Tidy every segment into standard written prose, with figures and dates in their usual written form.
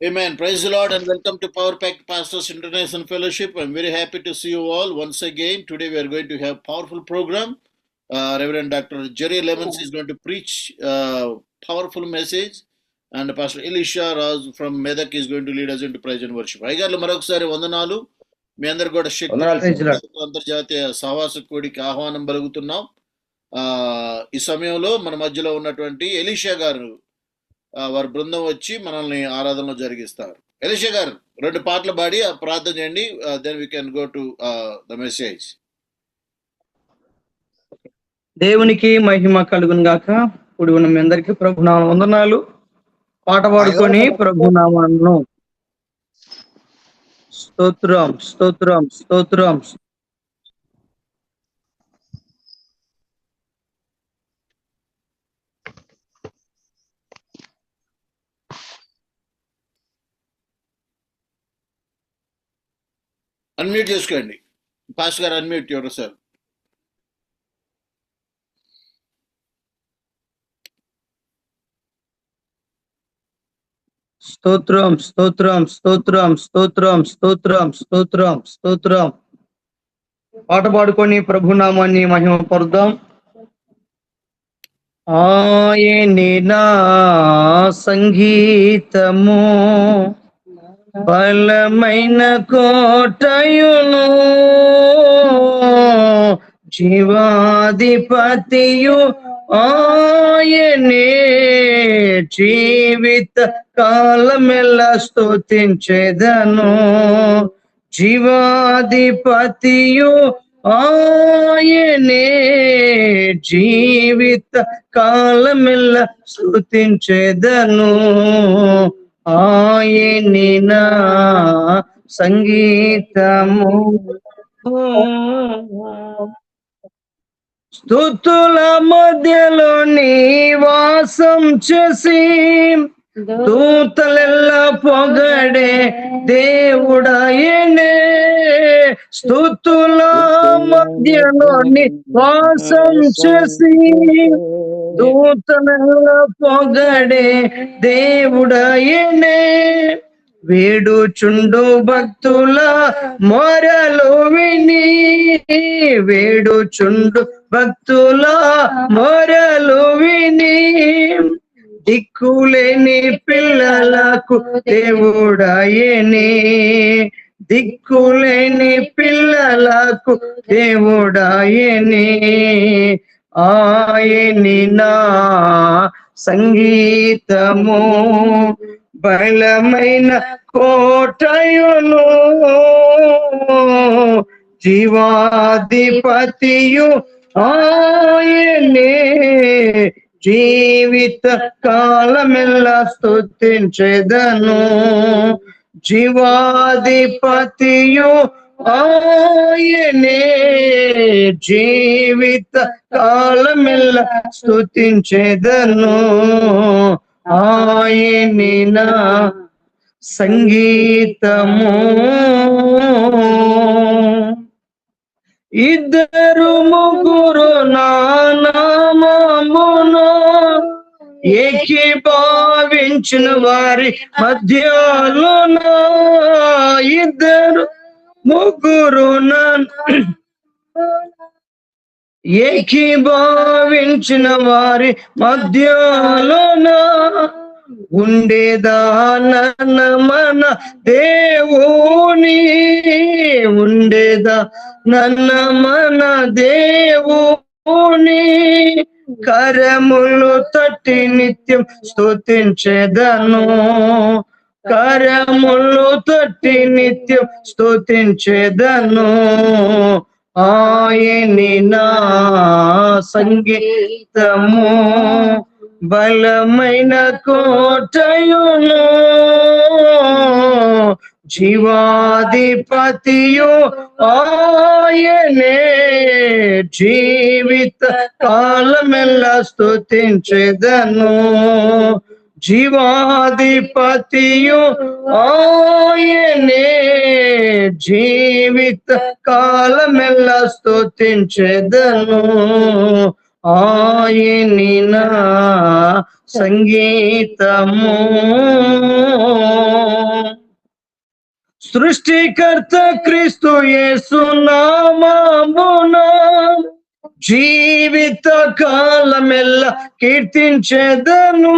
Amen. Praise the Lord and welcome to Power Packed Pastors International Fellowship. I'm very happy to see you all once again. Today we are going to have a powerful program. Reverend Dr. Jerry Lemons is going to preach a powerful message, and Pastor Elisha Raj from Medak is going to lead us into praise and worship. అయ్యగారులు మరొకసారి వందనాలు. మీ అందరు కూడా శక్తి అంతర్జాతీయ సహవాస కోడికి ఆహ్వానం పలుకుతున్నాం. ఈ సమయంలో మన మధ్యలో ఉన్నటువంటి ఎలీషా గారు వారి బృందం వచ్చి మనల్ని ఆరాధనలో జరిగిస్తారు. ఎలీషా గారు 2 పాటలు పాడి ప్రార్థన చేయండి. Then we can go to the message. దేవునికి మహిమ కలుగును గాక. ఇప్పుడు ఉన్న మీ అందరికీ ప్రభునామ వందనాలు. పాట పాడుకొని ప్రభునామను స్తోత్రం స్తోత్రం స్తోత్రం. అన్మ్యూట్ చేసుకోండి. పాస్ గారు అన్మ్యూట్ యువర్ సెల్ఫ్. స్తోత్రం స్తోత్రం స్తోత్రం స్తోత్రం స్తోత్రం స్తోత్రం స్తోత్రం. పాట పాడుకొని ప్రభునామాన్ని మహిమ పరుద్దాం. ఆయనే నా సంగీతము, బలమైన కోటయును, జీవాధిపతియు ఆయనే, జీవిత కాలమెల్లా స్తుతించెదను. జీవాధిపతియు ఆయనే, జీవిత కాలమెల్లా స్తుతించెదను. ఆయనే నా సంగీతము, స్తుతుల మధ్యలో నివాసం చేసి దూతలెల్లా పొగడే దేవుడాయనే. స్తుతుల మధ్యలో నివాసం చేసి దూతలెల్లా పొగడే దేవుడాయనే. వేడుచుండు భక్తుల మొరలు విని, వేడుచుండు భక్తుల మొరలు విని, దిక్కులేని పిల్లలకు దేవుడాయనే, దిక్కులేని పిల్లలకు దేవుడాయనే. ఆయనే నా సంగీతము, బలమైన కోటయును, జీవాధిపతియు ఆయనే, జీవిత కాలమెల్లా స్తుతించెదను. జీవాధిపతియు ఆయనే, జీవిత కాలమెల్లా స్తుతించెదను. ఆయనే నా సంగీతము. ఇద్దరు ముగ్గురు నా నామమును ఏకీభావించిన వారి మధ్యలోన, ఇద్దరు ముగ్గురు ఏకీభావించిన వారి మధ్యలోన, ఉండేదాన మన దేవుని, ఉండేదాన మన దేవుని, కరములు తట్టి నిత్యం స్తుతించెదను, కరములు తట్టి నిత్యం స్తుతించెదను. ఆయనే నా సంగీతము, బలమైన కోటయును, జీవాధిపతియు ఆయనే, జీవిత కాలమెల్లా స్తుతించెదను. జీవాధిపతియు ఆయనే, జీవిత కాలమెల్లా స్తుతించెదను. ఆయనే నా సంగీతము. సృష్టికర్త క్రీస్తు యేసు నామమున జీవిత కాలమెల్ల కీర్తించెదను.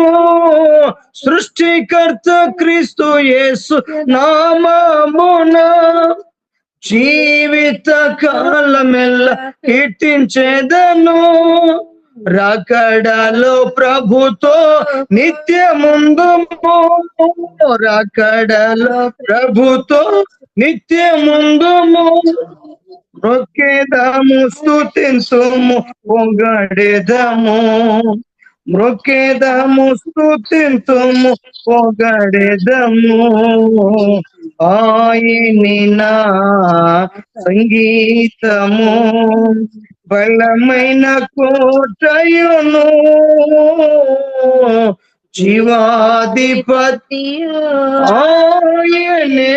సృష్టికర్త క్రీస్తు యేసు నామమున జీవిత కాలమెల్ల కీర్తించెదను. రాకడలో ప్రభుతో నిత్యముందుము, రాకడలో ప్రభుతో నిత్యముందుము. మొక్కేదము స్తుతింతుము పొగడెదము, మొక్కేదము స్తుతింతుము పొగడెదము. ఆయని నా సంగీతము బలమైన కోటయును, జీవాధిపతి ఆయనే.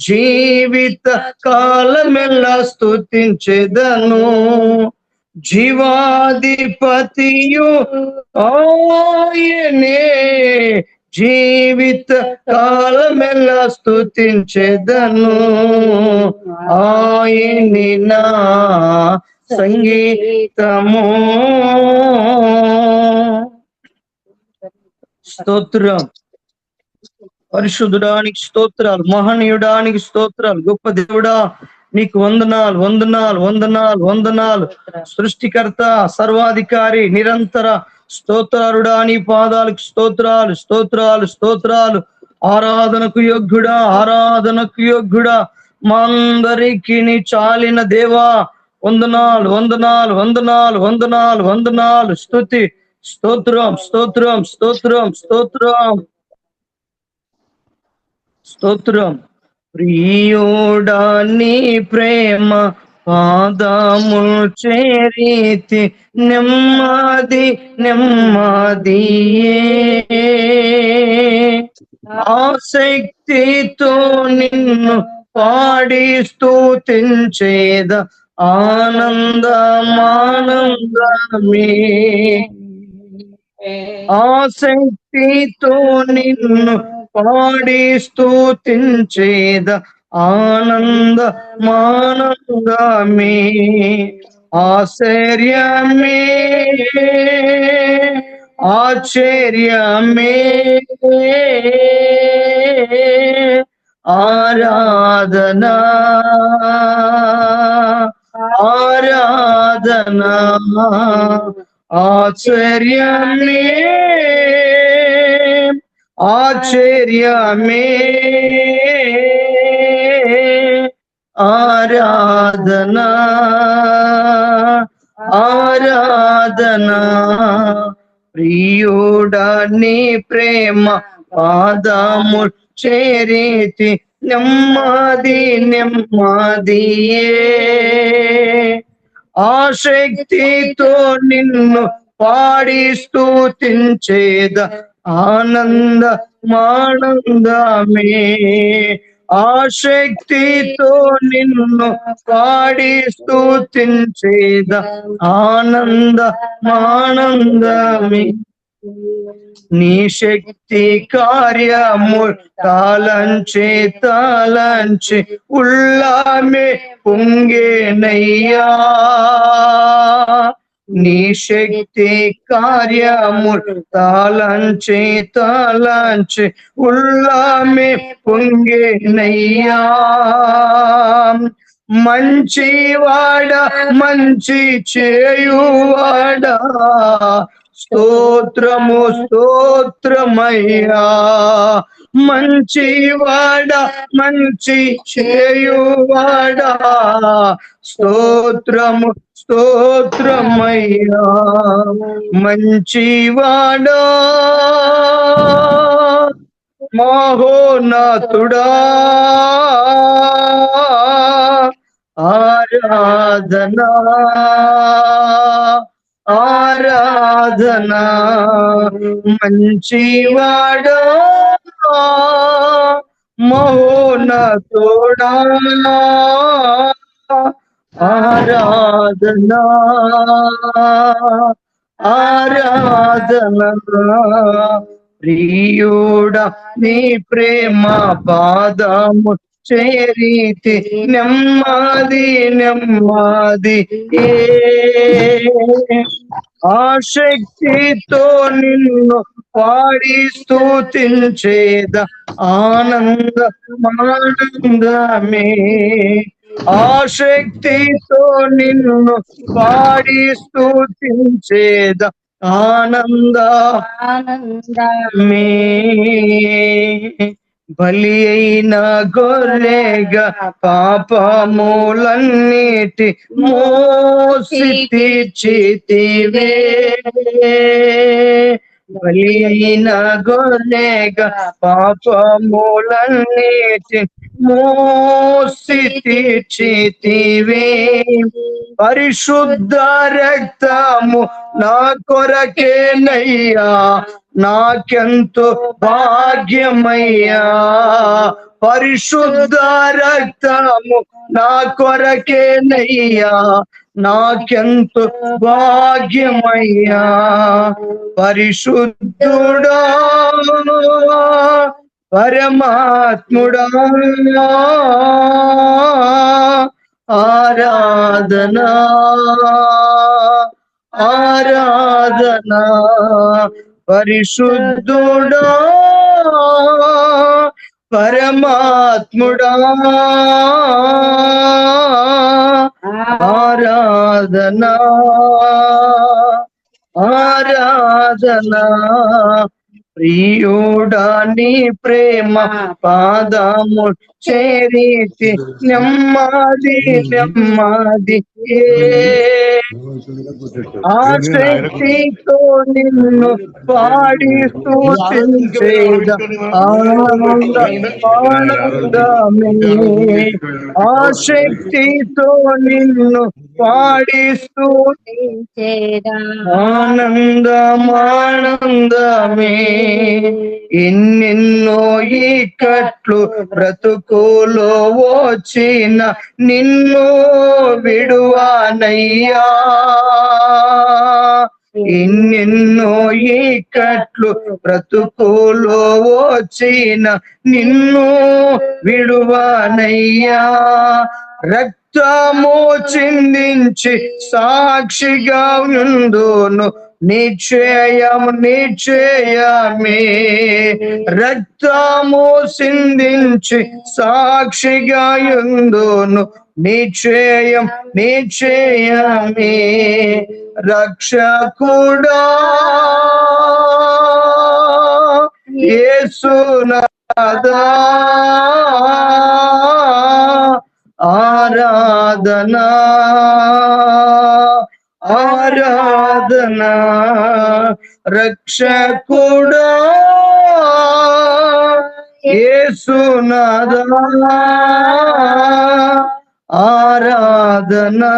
జీవిత కాలమెల్లా స్తుతించెదను, జీవాధిపతియు ఆయనే. జీవిత కాలమెల్లా స్తుతించెదను, ఆయని నా సంగీతము. స్తోత్రం. పరిశుద్ధుడానికి స్తోత్రాలు, మహనీయుడానికి స్తోత్రాలు. గొప్ప దేవుడా నీకు వందనాలు, వందనాలు, వందనాలు, వందనాలు. సృష్టికర్త, సర్వాధికారి, నిరంతర స్తోత్రాలుడా నీ పాదాలకు స్తోత్రాలు, స్తోత్రాలు, స్తోత్రాలు. ఆరాధనకు యోగ్యుడా, ఆరాధనకు యోగ్యుడా, మా అందరికి నీ చాలిన దేవా వందనాలు, వందనాలు, వందనాలు, వందనాలు, వందనాలు. స్తుతి, స్తోత్రం, స్తోత్రం, స్తోత్రం, స్తోత్రం, స్తోత్రం. ప్రియుడా నీ ప్రేమ పాదములు చేరితి, నెమ్మది నెమ్మదియే. ఆసక్తితో నిన్ను పాడి స్తుతించేద ఆనందమానందమే. ఆసక్తితో నిన్ను పాడి స్తుతించేద ఆనందమానందమే. ఆశ్చర్యమే, ఆశ్చర్యమే, ఆరాధనా, ఆరాధనా. ఆశ్చర్యమే, ఆశ్చర్యమే, ఆరాధనా, ఆరాధనా. ప్రియుడా నీ ప్రేమ పాదము చేరితి, నెమ్మది నెమ్మదియే. ఆసక్తితో నిన్ను పాడి స్తుతించేద ఆనందమానందమే. ఆసక్తితో నిన్ను పాడి స్తుతించేద ఆనందమానందమే. నీ శక్తి కార్యము తాళంచి తాళంచి ఉల్లామే పొంగేనయ్యా. నీ శక్తి కార్యము తాళంచి తాళంచి ఉల్లామే పొంగేనయ్యా. మంచివాడ మంచి చేయువాడా, స్తోత్రము స్తోత్రమయ్యా. మంచివాడా మంచి చేయువాడా, స్తోత్రము స్తోత్రమయ్యా. మంచివాడా మహోన్నతుడా, ఆరాధనా, ఆరాధనా. మంచివాడా మహోన్నతుడా, ఆరాధనా, ఆరాధనా. ప్రియుడా నీ ప్రేమ పాదము చేరితి నెమ్మది నెమ్మది ఆశక్తితో నిన్ను పాడి స్తుతించేద ఆనందమే ఆశక్తితో నిన్ను పాడి స్తుతించేద ఆనందమే బలి అయిన గొర్రెగా పాపములన్నిటి మోసి తీర్చితివే బలి అయిన గొర్రెగా పాపములన్నిటి మోసి తీర్చితివే పరిశుద్ధ రక్తము నా కొరకేనయ్యా నాకెంతో భాగ్యమయ్యా పరిశుద్ధ రక్తము నా కొరకేనయ్యా నాకెంతో భాగ్యమయ్యా పరిశుద్ధుడా పరమాత్ముడా ఆరాధనా ఆరాధనా పరిశుద్ధుడా పరమాత్ముడా ఆరాధనా ఆరాధనా ప్రియుడా నీ ప్రేమ పాదము చేరితి నెమ్మది నెమ్మది ఆశక్తితో నిన్ను పాడి స్తుతించేద ఆనందమే ఆశక్తితో నిన్ను పాడి స్తుతించేద ఆనందమే ఎన్నెన్నో ఇక్కట్లు బ్రతుకులో వచ్చిన నిన్ను విడువానయ్యా ఎన్నెన్నో ఇక్కట్లు బ్రతుకులో వచ్చిన నిన్ను విడువానయ్యా రక్తము చిందించి సాక్షిగా ఉందును నిశ్చయము నిశ్చయమే రక్తము సిందించి సాక్షిగా ఉందును నిశ్చయం నిశ్చయమే రక్షకుడా యేసునాథా ఆరాధనా ఆరాధనా రక్షకుడా యేసునాథా ఆరాధనా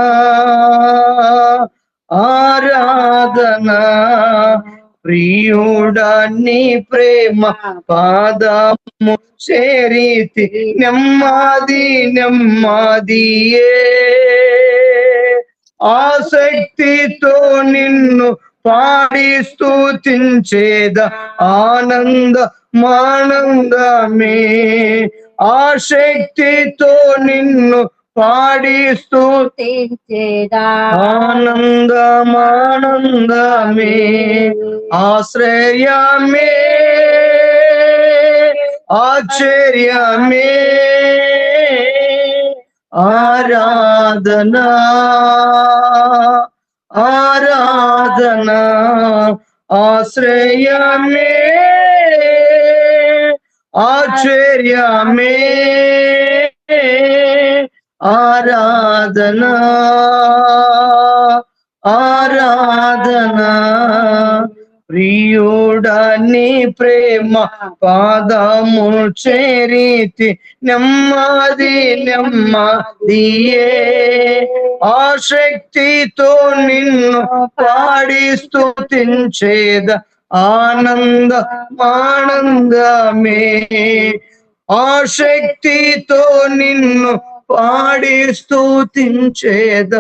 ఆరాధనా ప్రియుడా నీ ప్రేమ పాదము చేరితి నెమ్మది నెమ్మదియే ఆసక్తితో నిన్ను పాడి స్తుతించేద ఆనందమే ఆశక్తితో నిన్ను పాడి స్తుతించేద ఆనందమే ఆశ్రయమే ఆశ్చర్యమే ఆరాధనా ఆరాధనా ఆశ్రయమే ఆశ్చర్యమే ఆరాధనా ఆరాధనా ప్రియుడా నీ ప్రేమ పాదము చేరితి నెమ్మది నెమ్మదియే ఆశక్తితో నిన్ను పాడి స్తుతించేద ఆనందమే ఆశక్తితో నిన్ను పాడి స్తుతించేద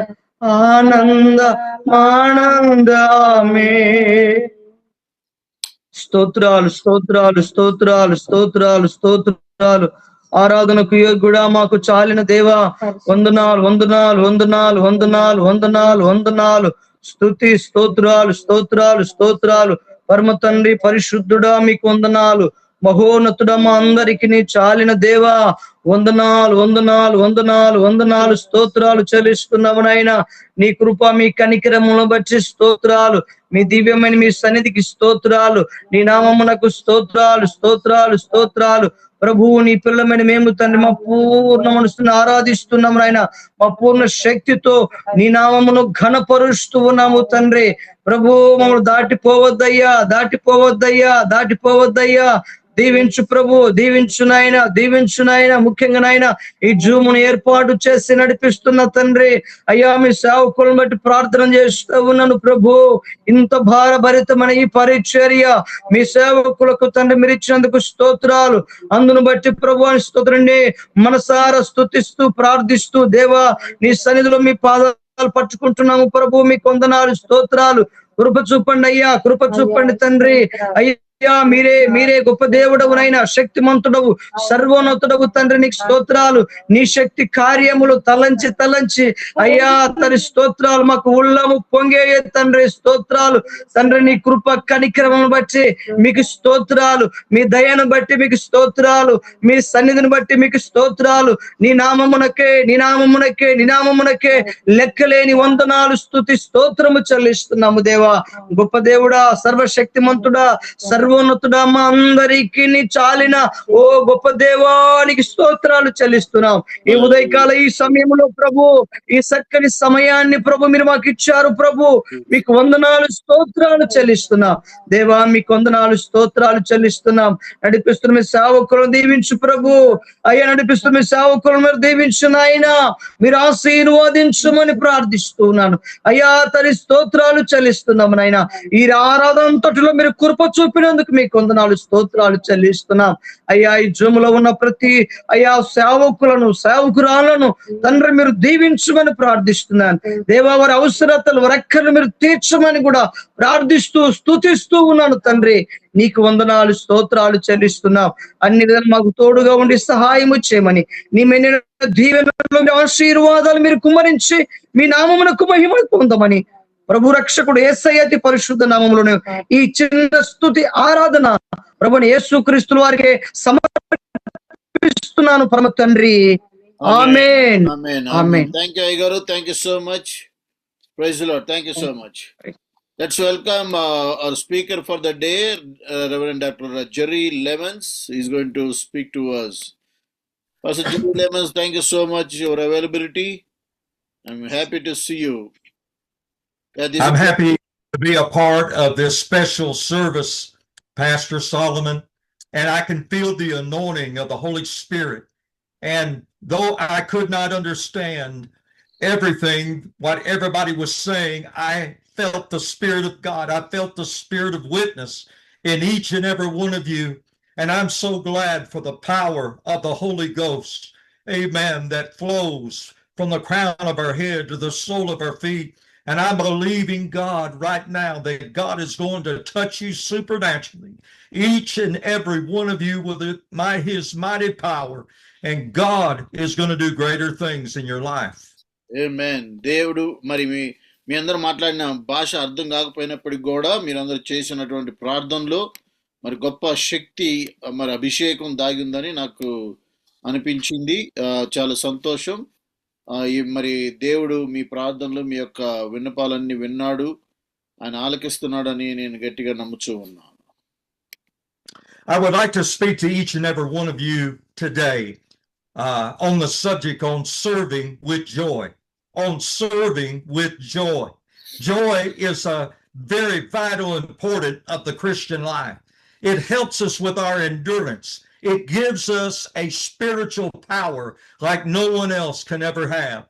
ఆనందమే స్తోత్రాలు స్తోత్రాలు స్తోత్రాలు స్తోత్రాలు స్తోత్రాలు. ఆరాధనకు యోగ్యుడా, మాకు చాలిన దేవా, వందనాలు వందనాలు వందనాలు వందనాలు వందనాలు వందనాలు. స్తుతి స్తోత్రాలు స్తోత్రాలు స్తోత్రాలు. పరమ తండ్రి పరిశుద్ధుడా మీకు వందనాలు. మహోన్నతుడా మా అందరికి నీ చాలిన దేవా, వందనాలు వందనాలు వందనాలు వందనాలు. స్తోత్రాలు చెల్లిస్తున్నాము నాయన. నీ కృప మీ కనికరమును బట్టి స్తోత్రాలు. మీ దివ్యమైన మీ సన్నిధికి స్తోత్రాలు. నీ నామమునకు స్తోత్రాలు స్తోత్రాలు స్తోత్రాలు. ప్రభువు నీ పిల్లమైన మేము తండ్రి మా పూర్ణ మనసును ఆరాధిస్తున్నాము నాయన. మా పూర్ణ శక్తితో నీ నామమును ఘనపరుస్తూ ఉన్నాము తండ్రి. ప్రభు మమ్మల్ని దాటిపోవద్దయ్యా, దాటిపోవద్దయ్యా, దాటిపోవద్దయ్యా. దీవించు ప్రభు, దీవించు నాయన, దీవించు నాయన. ముఖ్యంగా నాయన ఈ జూమును ఏర్పాటు చేసి నడిపిస్తున్న తండ్రి అయ్యా, మీ సేవకులను బట్టి ప్రార్థన చేస్తూ ఉన్నాను ప్రభు. ఇంత భారభరితమైన ఈ పరిచర్య మీ సేవకులకు తండ్రి మీరు ఇచ్చినందుకు స్తోత్రాలు. అందును బట్టి ప్రభు అని స్తోత్రండి. మనసారా స్తుతిస్తూ ప్రార్థిస్తూ దేవా నీ సన్నిధిలో మీ పాదాలు పట్టుకుంటున్నాము ప్రభు. మీకు వందనాలు స్తోత్రాలు. కృప చూపండి అయ్యా, కృప చూపండి తండ్రి. అయ్యా మీరే మీరే గొప్ప దేవుడవునైనా, శక్తిమంతుడవు, సర్వోన్నతుడవు తండ్రి. నీకు స్తోత్రాలు. నీ శక్తి కార్యములు తలంచి తలంచి అయ్యా తన స్తోత్రాలు మాకు ఉల్లము పొంగే తండ్రి. స్తోత్రాలు తండ్రి. నీ కృప కనికరమును బట్టి మీకు స్తోత్రాలు. మీ దయను బట్టి మీకు స్తోత్రాలు. మీ సన్నిధిని బట్టి మీకు స్తోత్రాలు. నీ నామమునకే నీ నామమునకే నీ నామమునకే లెక్కలేని వందనాలు స్తుతి స్తోత్రము చెల్లిస్తున్నాము దేవా. గొప్ప దేవుడా, సర్వశక్తిమంతుడా, సర్వోన్నతుడా, మా అందరికీ నీ చాలిన ఓ గొప్ప దేవానికి స్తోత్రాలు చెల్లిస్తున్నాం. ఈ ఉదయకాల ఈ సమయంలో ప్రభు, ఈ చక్కని సమయాన్ని ప్రభు మీరు మాకు ఇచ్చారు ప్రభు. మీకు వందనాలు స్తోత్రాలు చెల్లిస్తున్నాం దేవా. మీకు వందనాలు స్తోత్రాలు చెల్లిస్తున్నాం. నడిపిస్తున్న మీ సేవకులను దీవించు ప్రభు. అయ్యా నడిపిస్తున్న మీ సేవకులను మీరు దీవించు నాయన. మీరు ఆశీర్వాదించమని ప్రార్థిస్తున్నాను అయ్యా. తల్లి స్తోత్రాలు చెల్లిస్తున్నాము నాయన. ఈ ఆరాధన అంతటిలో మీరు కృప చూపినందుకు మీకు వందనాలు స్తోత్రాలు చెల్లిస్తున్నాం అయ్యా. ఈ జూములో ఉన్న ప్రతి అయ్యా సేవకులను సేవకురాలను తండ్రి మీరు దీవించమని ప్రార్థిస్తున్నాను దేవా. వారి అవసరతలు వారెక్కర్లు మీరు తీర్చమని కూడా ప్రార్థిస్తూ స్తుతిస్తూ ఉన్నాను తండ్రి. నీకు వందనాలు స్తోత్రాలు చెల్లిస్తున్నాం. అన్ని విధాలు మాకు తోడుగా ఉండి సహాయము చేయమని, నీ మెన్న దీవెనలు ఆశీర్వాదాలు మీరు కుమ్మరించి మీ నామమునకు మహిమ పొందమని ప్రభు రక్షకుడు యేసయ్య అతి పరిశుద్ధ నామములోనే ఈ చిన్న స్తుతి ఆరాధన ప్రభుని యేసుక్రీస్తు వారికి సమర్పిస్తున్నాను పరమ తండ్రి. ఆమేన్. ఆమేన్. Thank you Aygaru. Thank you so much. Praise the Lord. Thank you so much. Let's welcome our speaker for the day, Reverend Dr. Jerry Lemons. He's going to speak to us. Pastor Jerry Lemons, thank you so much for your availability. I'm happy to see you. I'm happy to be a part of this special service, Pastor Solomon, and I can feel the anointing of the Holy Spirit. And though I could not understand everything, what everybody was saying, I felt the Spirit of God. I felt the spirit of witness in each and every one of you. And I'm so glad for the power of the Holy Ghost, amen, that flows from the crown of our head to the sole of our feet. And I'm believing God right now that God is going to touch you supernaturally, each and every one of you with his mighty power. And God is going to do greater things in your life. Amen. దేవుడు మరి మీ అందరూ మాట్లాడిన భాష అర్థం కాకపోయినప్పటికీ కూడా మీరందరూ చేసినటువంటి ప్రార్థనలో మరి గొప్ప శక్తి మరి అభిషేకం దాగి ఉందని నాకు అనిపించింది. చాలా సంతోషం. మరి దేవుడు మీ ప్రార్థనలు మీ యొక్క విన్నపాలన్నీ విన్నాడు, ఆయన ఆలకిస్తున్నాడని నేను గట్టిగా నమ్ముచూ ఉన్నాను. I would like to speak to each and every one of you today on the subject on serving with joy. On serving with joy. Joy is a very vital important of the Christian life. It helps us with our endurance. It gives us a spiritual power like no one else can ever have.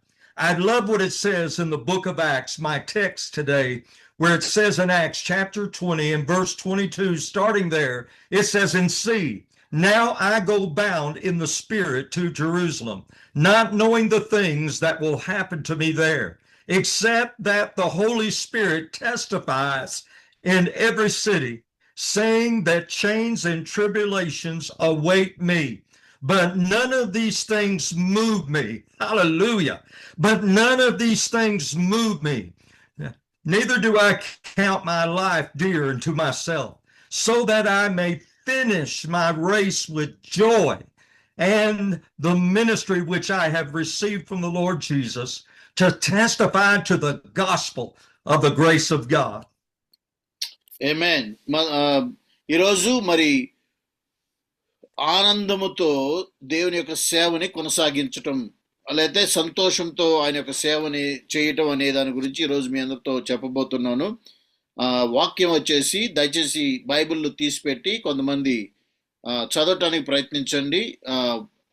I love what it says in the book of Acts, my text today, where it says in Acts chapter 20 and verse 22, starting there, it says, "And see, now I go bound in the Spirit to Jerusalem, not knowing the things that will happen to me there, except that the Holy Spirit testifies in every city saying that chains and tribulations await me. But none of these things move me. Hallelujah. But none of these things move me. Neither do I count my life dear unto myself, so that I may finish my race with joy and the ministry which I have received from the Lord Jesus to testify to the gospel of the grace of God. Amen. ఈరోజు మరి ఆనందముతో దేవుని యొక్క సేవని కొనసాగించటం, అలాగే సంతోషంతో ఆయన యొక్క సేవని చేయటం అనే దాని గురించి ఈరోజు మీ అందరితో చెప్పబోతున్నాను. వాక్యం వచ్చేసి దయచేసి బైబిల్ తీసిపెట్టి కొంతమంది చదవటానికి ప్రయత్నించండి.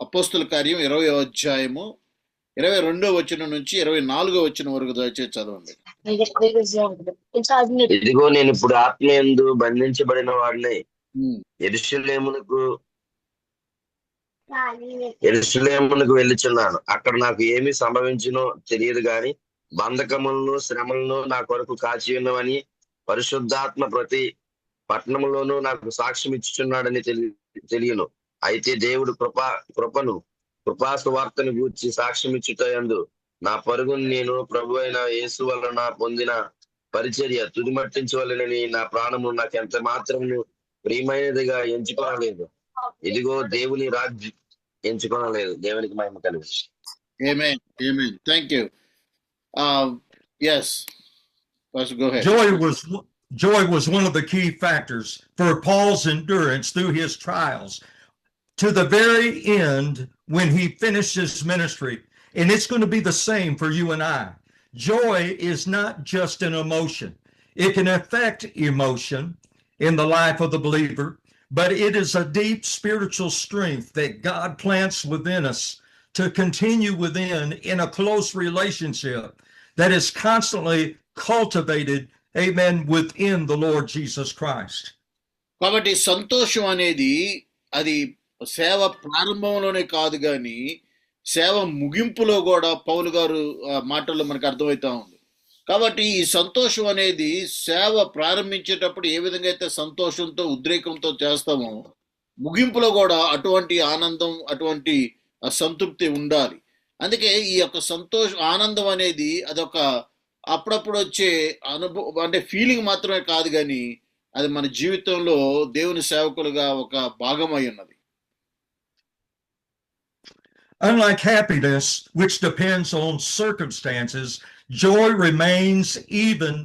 అపోస్తుల కార్యం 20వ అధ్యాయము 22వ వచనం నుంచి 24వ వచనం వరకు దయచేసి చదవండి. ఇదిగో నేను ఇప్పుడు ఆత్మయందు బంధించబడిన వాడిని యెరూషలేమునకు వెళ్ళుచున్నాను. అక్కడ నాకు ఏమి సంభవించునో తెలియదు గాని బంధకములను శ్రమలను నా కొరకు కాచి ఉన్నవని పరిశుద్ధాత్మ ప్రతి పట్టణంలోనూ నాకు సాక్ష్యం ఇచ్చుచున్నాడని తెలియను. అయితే దేవుడు కృపా సువార్తను గూర్చి సాక్ష్యం ఇచ్చుటయందు నా పరుగును నేను ప్రభు అయిన యేసు వలన పొందిన పరిచర్య తుదిమట్టించవలనని నా ప్రాణము నాకు ఎంత మాత్రము ప్రియమైనదిగా ఎంచుకోనలేదు. ఇదిగో దేవుని రాజ్యం ఎంచుకోనలేదు. దేవునికి మహిమ కలుగు. Amen. Amen. Thank you. Yes. Let's go ahead. Joy was one of the key factors for Paul's endurance through his trials to the very end when he finished his ministry. And it's going to be the same for you and I. Joy is not just an emotion. It can affect emotion in the life of the believer, but it is a deep spiritual strength that God plants within us to continue within in a close relationship that is constantly cultivated, amen, within the Lord Jesus Christ. కాబట్టి సంతోషం అనేది అది సేవ ప్రారంభంలోనే కాదు కానీ సేవ ముగింపులో కూడా పౌలు గారు మాటల్లో మనకు అర్థమవుతా ఉంది. కాబట్టి ఈ సంతోషం అనేది సేవ ప్రారంభించేటప్పుడు ఏ విధంగా అయితే సంతోషంతో ఉద్రేకంతో చేస్తామో ముగింపులో కూడా అటువంటి ఆనందం అటువంటి సంతృప్తి ఉండాలి. అందుకే ఈ యొక్క ఆనందం అనేది అదొక అప్పుడప్పుడు వచ్చే అనుభవం, అంటే ఫీలింగ్ మాత్రమే కాదు కానీ అది మన జీవితంలో దేవుని సేవకులుగా ఒక భాగమై ఉన్నది. Unlike happiness, which depends on circumstances, joy remains even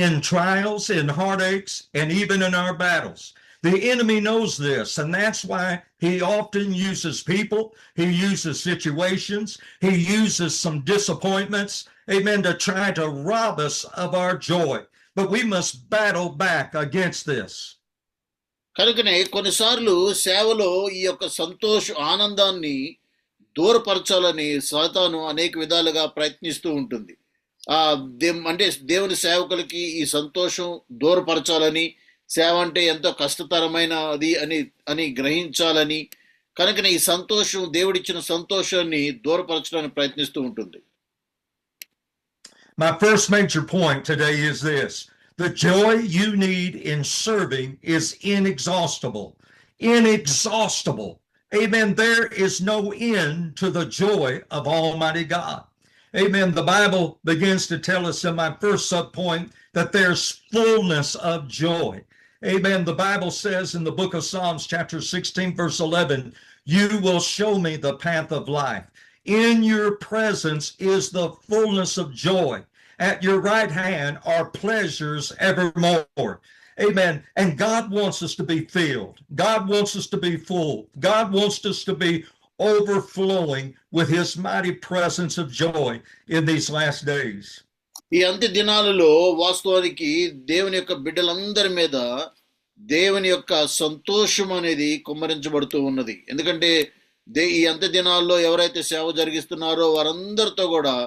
in trials, in heartaches, and even in our battles. The enemy knows this, and that's why he often uses people, he uses situations, he uses some disappointments, amen, to try to rob us of our joy. But we must battle back against this. కనుకనే కొన్నిసార్లు సేవలో ఈ యొక్క ఆనందాన్ని దూరపరచాలని సాతాను అనేక విధాలుగా ప్రయత్నిస్తూ ఉంటుంది. అంటే దేవుని సేవకులకి ఈ సంతోషం దూరపరచాలని, సేవ అంటే ఎంతో కష్టతరమైనది అని గ్రహించాలని, కనుకనే ఈ సంతోషం, దేవుడిచ్చిన సంతోషాన్ని దూరపరచడానికి ప్రయత్నిస్తూ ఉంటుంది. My first major point today is this: the joy you need in serving is inexhaustible. Inexhaustible. Amen. There is no end to the joy of Almighty God. Amen. The Bible begins to tell us in my first subpoint that there's fullness of joy. Amen. The Bible says in the book of Psalms, chapter 16, verse 11, you will show me the path of life. In your presence is the fullness of joy. At your right hand are pleasures evermore. Amen. And God wants us to be filled. God wants us to be full. God wants us to be overflowing with his mighty presence of joy in these last days. ఈ అంత్య దినాలలో వాస్తవానికి దేవుని యొక్క బిడ్డలందరి మీద దేవుని యొక్క సంతోషం అనేది కుమ్మరించబడుతూ ఉన్నది. ఎందుకంటే ఈ అంత్య దినాల్లో ఎవరైతే సేవ జరిగిస్తున్నారో వారందరితో కూడా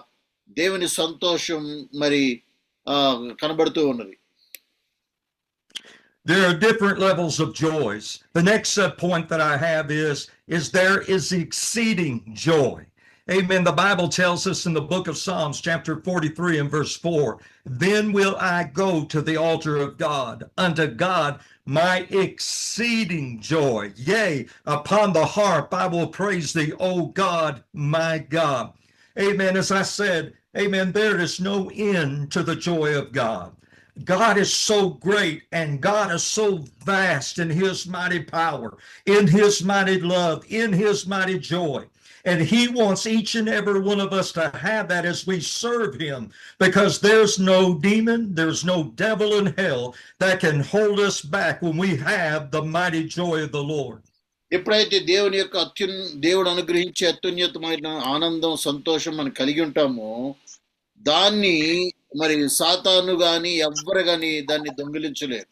దేవుని సంతోషం మరి కనబడుతూ ఉన్నది. There are different levels of joys. The next point that I have is there is exceeding joy. Amen. The Bible tells us in the book of Psalms, chapter 43 and verse 4, then will I go to the altar of God, unto God, my exceeding joy. Yea, upon the harp I will praise thee, O God, my God. Amen. As I said, amen, there is no end to the joy of God. God is so great and God is so vast in his mighty power, in his mighty love, in his mighty joy. And he wants each and every one of us to have that as we serve him, because there's no demon, there's no devil in hell that can hold us back when we have the mighty joy of the Lord. ఎప్పుడైతే దేవుని యొక్క దేవుడు అనుగ్రహించే అత్యున్నతమైన ఆనందం సంతోషం మనం కలిగి ఉంటామో దాన్ని మరి సాతాను గాని ఎవ్వరు గాని దాన్ని దొంగిలించలేరు.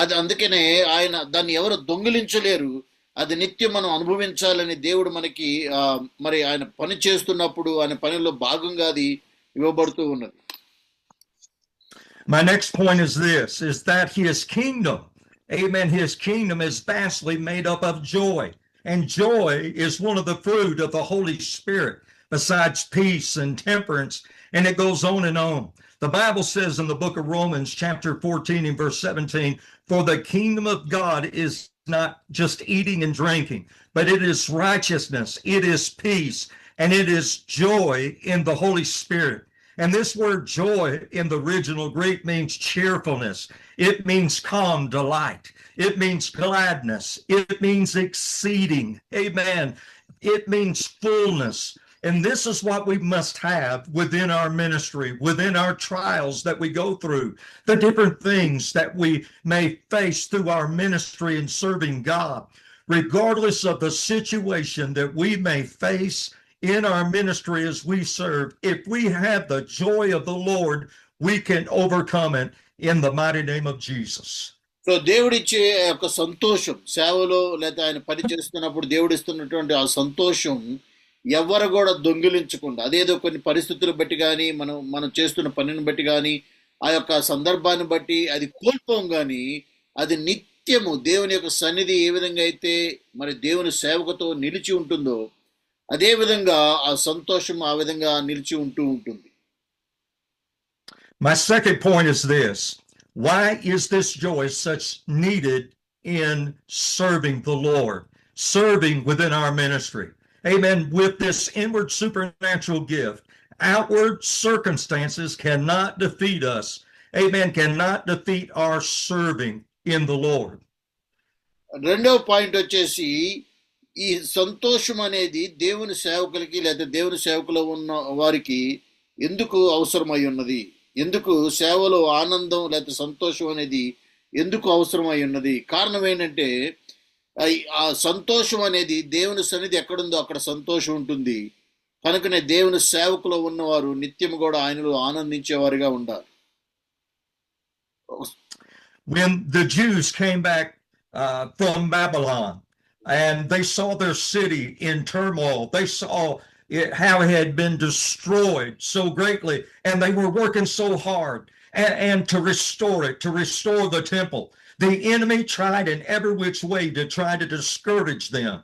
అది అందుకనే ఆయన దాన్ని ఎవరు దొంగిలించలేరు. అది నిత్యం మనం అనుభవించాలని దేవుడు మనకి మరి ఆయన పని చేస్తున్నప్పుడు ఆయన పనిలో భాగంగా అది ఇవ్వబడుతూ ఉన్నది. My next point is this, is that his kingdom, amen, his kingdom is vastly made up of joy. And joy is one of the fruit of the Holy Spirit, besides peace and temperance, and it goes on and on. The Bible says in the book of Romans, chapter 14 and verse 17, for the kingdom of God is not just eating and drinking, but it is righteousness, it is peace, and it is joy in the Holy Spirit. And this word joy in the original Greek means cheerfulness. It means calm delight. It means gladness. It means exceeding. Amen. It means fullness. And this is what we must have within our ministry, within our trials that we go through, the different things that we may face through our ministry in serving God, regardless of the situation that we may face in our ministry as we serve. If we have the joy of the Lord, we can overcome it in the mighty name of Jesus. So దేవుడిచ్చే యొక్క సంతోషం సేవలో లేదా ఆయన పని చేస్తున్నప్పుడు దేవుడిస్తున్నటువంటి ఆ సంతోషం ఎవరు కూడా దొంగిలించకుండా, అదేదో కొన్ని పరిస్థితులు బట్టి కానీ మనం చేస్తున్న పనిని బట్టి కానీ ఆ యొక్క సందర్భాన్ని బట్టి అది కోల్పోం కానీ అది నిత్యము దేవుని యొక్క సన్నిధి ఏ విధంగా అయితే మరి దేవుని సేవకుతో నిలిచి ఉంటుందో అదే విధంగా ఆ సంతోషం ఆ విధంగా నిలిచి ఉంటుంది. My second point is this. Why is this joy such needed in serving the Lord, serving within our ministry? Amen. With this inward supernatural gift, outward circumstances cannot defeat us. Amen. Cannot defeat our serving in the Lord. రెండవ point వచ్చేసి ఈ సంతోషం అనేది దేవుని సేవకులకి లేదా దేవుని సేవకులో ఉన్న వారికి ఎందుకు అవసరమై ఉన్నది, ఎందుకు సేవలో ఆనందం లేదా సంతోషం అనేది ఎందుకు అవసరమై ఉన్నది? కారణం ఏంటంటే ఆ సంతోషం అనేది దేవుని సన్నిధి ఎక్కడుందో అక్కడ సంతోషం ఉంటుంది. కనుకనే దేవుని సేవకులో ఉన్నవారు నిత్యం కూడా ఆయనలో ఆనందించేవారుగా ఉండాలి. When the Jews came back from Babylon and they saw their city in turmoil, they saw how it had been destroyed so greatly, and they were working so hard and to restore it, to restore the temple. The enemy tried in every which way to try to discourage them.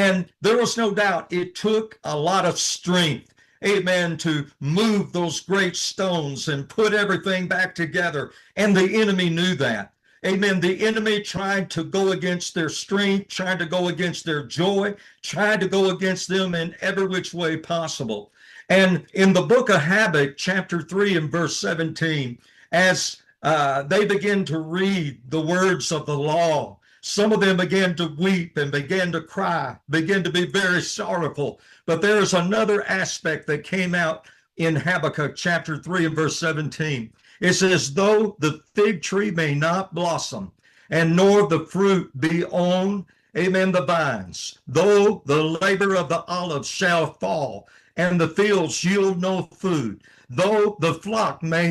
And there was no doubt it took a lot of strength, amen, to move those great stones and put everything back together. And the enemy knew that. Amen. The enemy tried to go against their strength, tried to go against their joy, tried to go against them in every which way possible. And in the book of Habakkuk, chapter 3 and verse 17, as they began to read the words of the law, some of them began to weep and began to cry, began to be very sorrowful. But there is another aspect that came out in Habakkuk chapter 3 and verse 17. It says, though the fig tree may not blossom, and nor the fruit be on, amen, the vines, though the labor of the olive shall fall, and the fields yield no food, though the flock may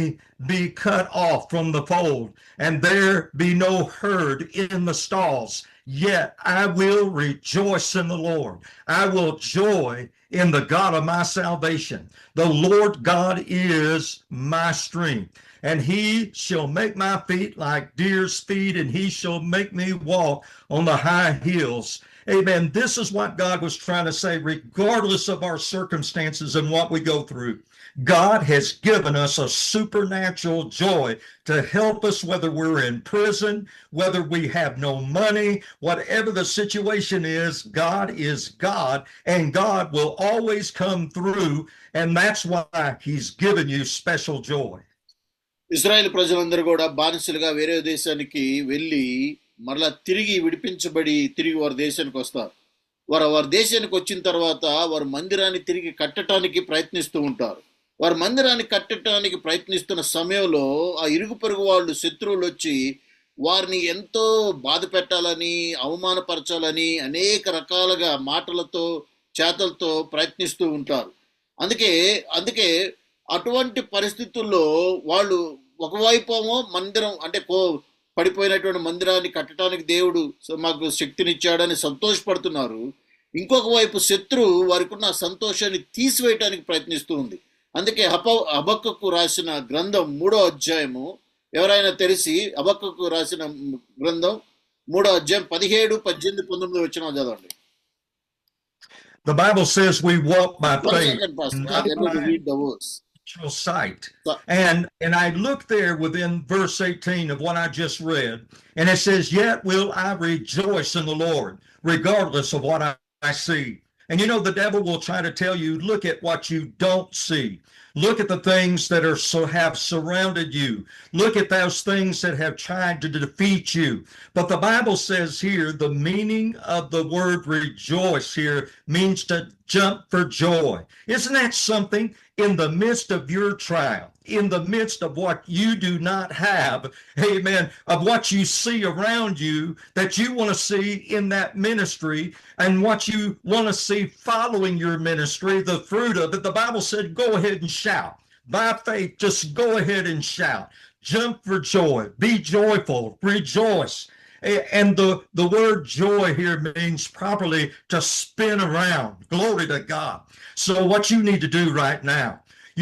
be cut off from the fold, and there be no herd in the stalls, yet I will rejoice in the Lord. I will joy in the God of my salvation. The Lord God is my strength, and he shall make my feet like deer's feet, and he shall make me walk on the high hills. Amen. This is what God was trying to say, regardless of our circumstances and what we go through. God has given us a supernatural joy to help us, whether we're in prison, whether we have no money, whatever the situation is. God is God, and God will always come through, and that's why he's given you special joy. ఇశ్రాయేలు ప్రజలందరూ కూడా బానిసలుగా వేరే దేశానికి వెళ్ళి మరలా తిరిగి విడిపించబడి తిరిగి వారి దేశానికి వస్తారు. వారి దేశానికి వచ్చిన తర్వాత వారు మందిరాన్ని తిరిగి కట్టడానికి ప్రయత్నిస్తూ ఉంటారు. వారు మందిరాన్ని కట్టడానికి ప్రయత్నిస్తున్న సమయంలో ఆ ఇరుగు పొరుగు వాళ్ళు, శత్రువులు వచ్చి వారిని ఎంతో బాధ పెట్టాలని, అవమానపరచాలని అనేక రకాలుగా మాటలతో, చేతలతో ప్రయత్నిస్తూ ఉంటారు. అందుకే అటువంటి పరిస్థితుల్లో వాళ్ళు ఒకవైపేమో మందిరం అంటే పడిపోయినటువంటి మందిరాన్ని కట్టడానికి దేవుడు మాకు శక్తినిచ్చాడని సంతోషపడుతున్నారు. ఇంకొక వైపు శత్రువు వారికి ఉన్న సంతోషాన్ని తీసివేయటానికి ప్రయత్నిస్తూ ఉంది. అందుకే హబక్కకు రాసిన గ్రంథం 3వ అధ్యాయము, ఎవరైనా తెలిసి హబక్కకు రాసిన గ్రంథం 3వ అధ్యాయం 17, 18, 19 వచనాలు చదవండి. The Bible says we walk by faith, sight. And I look there within verse 18 of what I just read, and it says, "Yet will I rejoice in the Lord, regardless of what I see." And you know, the devil will try to tell you, look at what you don't see. Look at the things that have surrounded you. Look at those things that have tried to defeat you. But the Bible says here, the meaning of the word rejoice here means to jump for joy. Isn't that something? In the midst of your trial, in the midst of what you do not have, amen, of what you see around you that you want to see in that ministry and what you want to see following your ministry, the fruit of it, the Bible said, go ahead and shout. By faith, just go ahead and shout. Jump for joy. Be joyful. Rejoice. And the word joy here means properly to spin around. Glory to God. So what you need to do right now,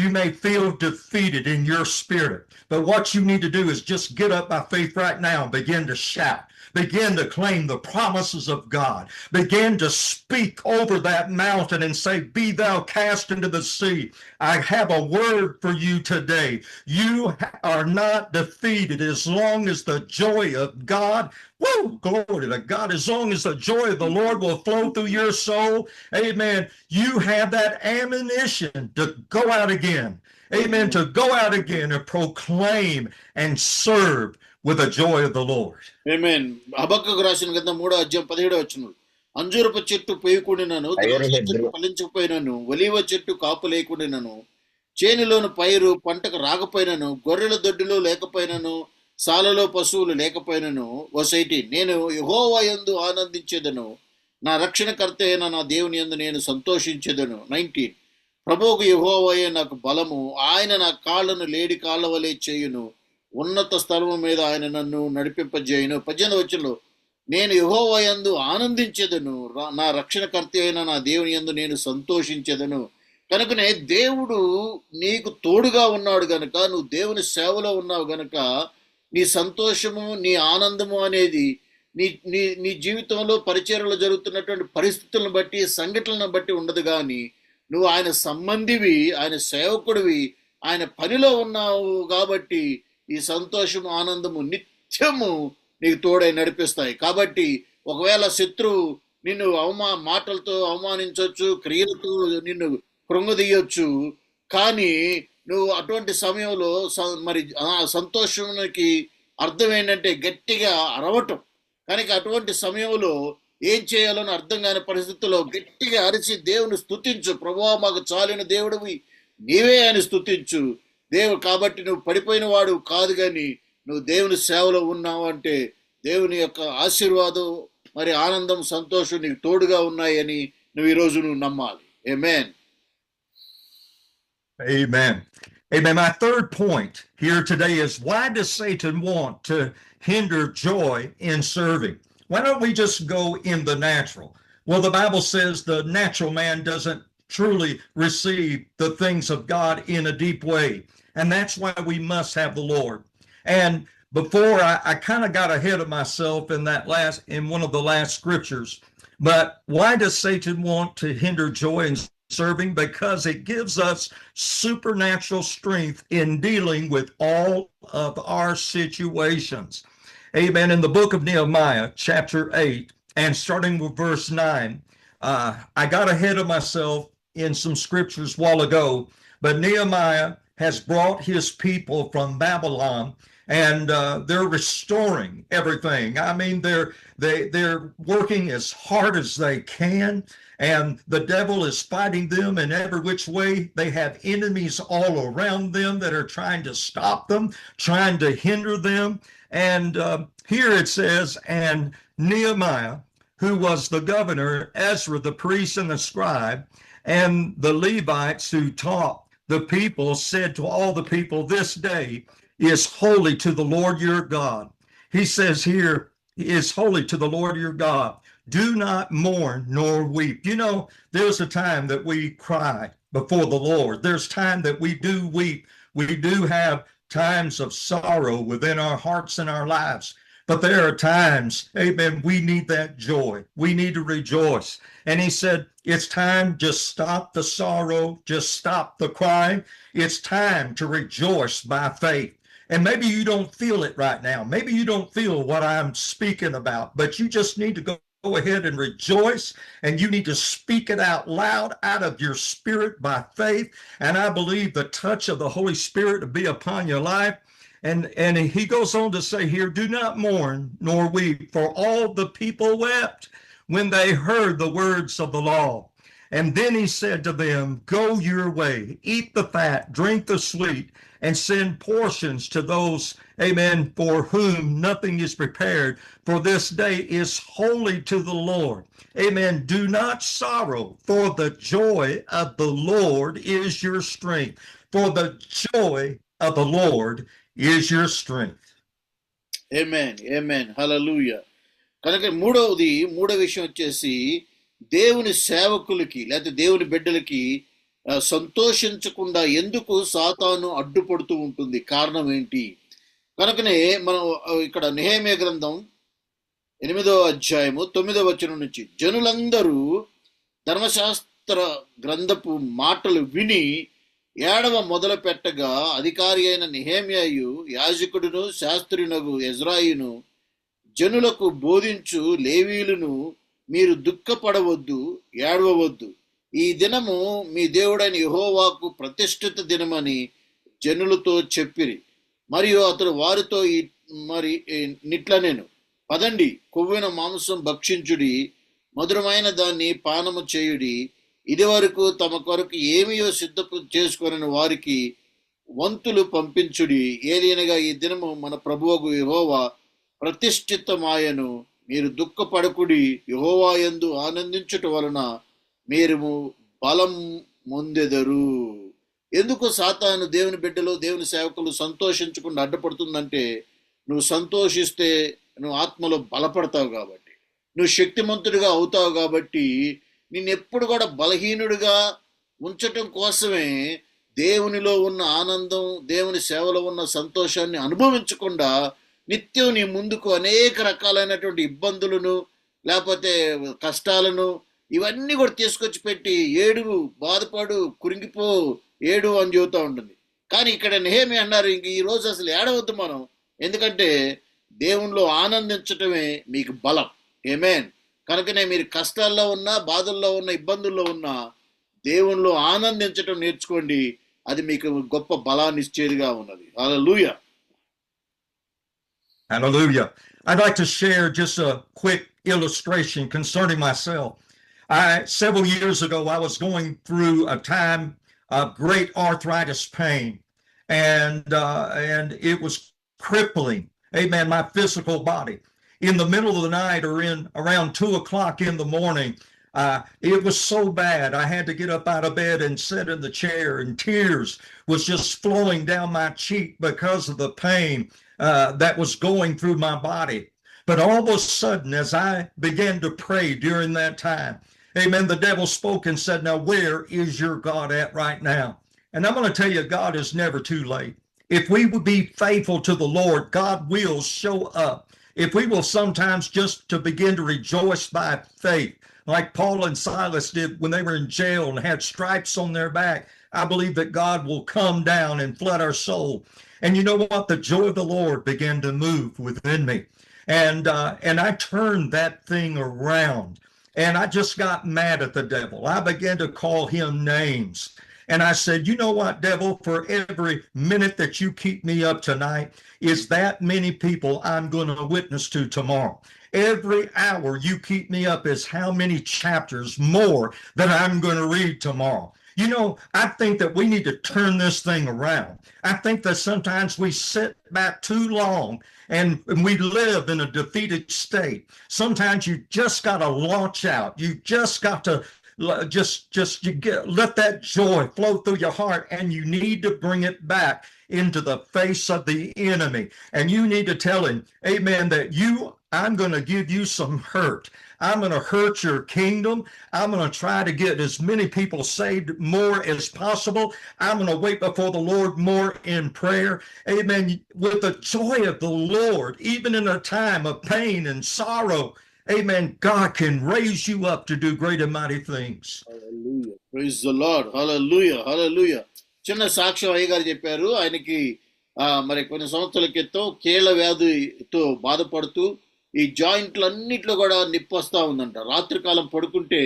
you may feel defeated in your spirit, but what you need to do is just get up by faith right now and begin to shout. Begin to claim the promises of God. Begin to speak over that mountain and say, be thou cast into the sea. I have a word for you today. You are not defeated as long as the joy of God, woo, glory to God, as long as the joy of the Lord will flow through your soul. Amen. You have that ammunition to go out again. Amen. To go out again and proclaim and serve with the joy of the Lord. Amen. హబక్కకు రాసిన గ్రంథం 3వ అధ్యాయం 17వ వచనం. అంజూరపు చెట్టు పేయకుండినను, చెట్టు ఫలించకపోయినను, ఒలీవ చెట్టు కాపు లేకుండినను, చేనులోని పైరు పంటకు రాకపోయినను, గొర్రెల దొడ్డిలో లేకపోయినను, సాలలో పశువులు లేకపోయినను, వసైటి నేను యెహోవా యందు ఆనందించేదను, నా రక్షణకర్త అయిన నా దేవుని యందు నేను సంతోషించేదను. 19 ప్రభువుకు యెహోవాయే నాకు బలము, ఆయన నా కాళ్ళను లేడి కాళ్ళ వలె చేయును, ఉన్నత స్థలము మీద ఆయన నన్ను నడిపింపజేయును. 18వ వచనంలో నేను యెహోవా యందు ఆనందించేదను, నా రక్షణకర్త అయిన నా దేవుని యందు నేను సంతోషించేదను. కనుకనే దేవుడు నీకు తోడుగా ఉన్నాడు గనుక, నువ్వు దేవుని సేవలో ఉన్నావు గనుక నీ సంతోషము, నీ ఆనందము అనేది నీ నీ నీ జీవితంలో పరిచర్యలో జరుగుతున్నటువంటి పరిస్థితులను బట్టి, సంఘటనలను బట్టి ఉండదు. కానీ నువ్వు ఆయన సంబంధివి, ఆయన సేవకుడివి, ఆయన పనిలో ఉన్నావు కాబట్టి ఈ సంతోషము, ఆనందము నిత్యము నీకు తోడై నడిపిస్తాయి. కాబట్టి ఒకవేళ శత్రువు నిన్ను మాటలతో అవమానించవచ్చు, క్రియలతో నిన్ను కృంగదీయొచ్చు, కానీ నువ్వు అటువంటి సమయంలో మరి సంతోషానికి అర్థం ఏంటంటే గట్టిగా అరవటం. కనుక అటువంటి సమయంలో ఏం చేయాలని అర్థం కాని పరిస్థితుల్లో గట్టిగా అరిచి దేవుని స్తుతించు. ప్రభువా మాకు చాలిన దేవుడివి నీవే అని స్తుతించు. కాబట్టి నువ్వు పడిపోయిన వాడు కాదు, కానీ నువ్వు దేవుని సేవలో ఉన్నావు అంటే దేవుని యొక్క ఆశీర్వాదం, మరి ఆనందం, సంతోషం నీకు తోడుగా ఉన్నాయని నువ్వు ఈరోజు నువ్వు నమ్మాలి. ఆమేన్. Amen. Amen. My third point here today is, why does Satan want to hinder joy in serving? Why don't we just go in the natural? Well, the Bible says the natural man doesn't truly receive the things of God in a deep way. And that's why we must have the Lord. And before I kind of got ahead of myself in one of the last scriptures. But why does Satan want to hinder joy in serving? Because it gives us supernatural strength in dealing with all of our situations. Amen. In the book of Nehemiah, chapter 8, and starting with verse 9, I got ahead of myself in some scriptures a while ago, but Nehemiah has brought his people from Babylon, and they're restoring everything. I mean, they're working as hard as they can, and the devil is fighting them in every which way. They have enemies all around them that are trying to stop them, trying to hinder them. And here it says, and Nehemiah, who was the governor, Ezra, the priest and the scribe, and the Levites who taught the people, said to all the people, this day is holy to the Lord your God. He says here, is holy to the Lord your God. Do not mourn nor weep. You know, there's a time that we cry before the Lord. There's time that we do weep. We do have times of sorrow within our hearts and our lives. But there are times, amen, we need that joy. We need to rejoice. And he said, it's time, just stop the sorrow, just stop the crying. It's time to rejoice by faith. And maybe you don't feel it right now. Maybe you don't feel what I'm speaking about, but you just need to go ahead and rejoice, and you need to speak it out loud out of your spirit by faith. And I believe the touch of the Holy Spirit to be upon your life. And he goes on to say here, do not mourn nor weep, for all the people wept when they heard the words of the law. And then he said to them, go your way, eat the fat, drink the sweet, and send portions to those, amen, for whom nothing is prepared. For this day is holy to the Lord. Amen. Do not sorrow, for the joy of the Lord is your strength. For the joy of the Lord is your strength. Amen. Amen. Hallelujah. కనుక మూడో విషయం వచ్చేసి దేవుని సేవకులకి లేకపోతే దేవుని బిడ్డలకి సంతోషించకుండా ఎందుకు సాతాను అడ్డుపడుతూ ఉంటుంది, కారణం ఏంటి? కనుకనే మనం ఇక్కడ నెహెమ్యా గ్రంథం 8వ అధ్యాయము 9వ వచనం నుంచి, జనులందరూ ధర్మశాస్త్ర గ్రంథపు మాటలు విని ఏడవ మొదలు పెట్టగా అధికారి అయిన నెహెమ్యాయు యాజకుడును శాస్త్రినగు ఎజ్రాయిను జనులకు బోధించు లేవీయులను, మీరు దుఃఖపడవద్దు, ఏడవవద్దు, ఈ దినము మీ దేవుడైన యెహోవాకు ప్రతిష్ఠిత దినమని జనులతో చెప్పిరి. మరియు అతడు వారితో నిట్లనెను, పదండి, కొవ్విన మాంసం భక్షించుడి, మధురమైన దాన్ని పానము చేయుడి, ఇది వరకు తమ కొరకు ఏమియో సిద్ధపు చేసుకొనిన వారికి వంతులు పంపించుడి, ఏలైనగా ఈ దినము మన ప్రభువగు యెహోవా ప్రతిష్ఠితమాయను, మీరు దుఃఖపడకుడి, యెహోవా యందు ఆనందించుట వలన మీరు బలం పొందెదరు. ఎందుకు సాతాను దేవుని బిడ్డలు దేవుని సేవకులు సంతోషించకుండా అడ్డపడుతుందంటే, నువ్వు సంతోషిస్తే నువ్వు ఆత్మలో బలపడతావు కాబట్టి, నువ్వు శక్తిమంతుడిగా అవుతావు కాబట్టి, నిన్నెప్పుడు కూడా బలహీనుడిగా ఉంచటం కోసమే దేవునిలో ఉన్న ఆనందం, దేవుని సేవలో ఉన్న సంతోషాన్ని అనుభవించకుండా నిత్యం నీ ముందుకు అనేక రకాలైనటువంటి ఇబ్బందులను లేకపోతే కష్టాలను ఇవన్నీ కూడా తీసుకొచ్చి పెట్టి ఏడు, బాధపడు, కురింగిపో, ఏడు అని చెబుతూ ఉంటుంది. కానీ ఇక్కడ నెహెమ్యా అన్నారు, ఇంక ఈ రోజు అసలు ఏడవద్దు మనం, ఎందుకంటే దేవునిలో ఆనందించటమే మీకు బలం. ఆమేన్. కనుకనే మీరు కష్టాల్లో ఉన్నా, బాధల్లో ఉన్న, ఇబ్బందుల్లో ఉన్నా దేవునిలో ఆనందించటం నేర్చుకోండి. అది మీకు గొప్ప బలాన్ని ఇచ్చేదిగా ఉన్నది. హల్లెలూయా. Hallelujah. I'd like to share just a quick illustration concerning myself. Several years ago, I was going through a time of great arthritis pain, and it was crippling, amen, my physical body. In the middle of the night or in around 2:00 in the morning, it was so bad. I had to get up out of bed and sit in the chair, and tears was just flowing down my cheek because of the pain that was going through my body. But all of a sudden, as I began to pray during that time, Amen. The devil spoke and said, now where is your God at right now? And I'm going to tell you, God is never too late. If we would be faithful to the Lord, God will show up. If we will sometimes just to begin to rejoice by faith, like Paul and Silas did when they were in jail and had stripes on their back, I believe that God will come down and flood our soul. And you know what? The joy of the Lord began to move within me. And I turned that thing around. And I just got mad at the devil. I began to call him names. And I said, you know what, devil, for every minute that you keep me up tonight is that many people I'm going to witness to tomorrow. Every hour you keep me up is how many chapters more that I'm going to read tomorrow. You know, I think that we need to turn this thing around. I think that sometimes we sit back too long and we live in a defeated state. Sometimes you just got to launch out. You just got to let that joy flow through your heart, and you need to bring it back into the face of the enemy. And you need to tell him, amen, that I'm going to give you some hurt. I'm going to hurt your kingdom. I'm going to try to get as many people saved more as possible. I'm going to wait before the Lord more in prayer. Amen. With the joy of the Lord, even in a time of pain and sorrow, amen, God can raise you up to do great and mighty things. Hallelujah. Praise the Lord. Hallelujah. Hallelujah. చిన్న సాక్ష్యం అయ్యగారు చెప్పారు. ఆయనకి మరి కొన్ని సంవత్సరాల క్రితం కీళ్ళ వ్యాధితో బాధపడుతూ ఈ జాయింట్లన్నిట్లో కూడా నొప్పి వస్తూ ఉందంట. రాత్రికాలం పడుకుంటే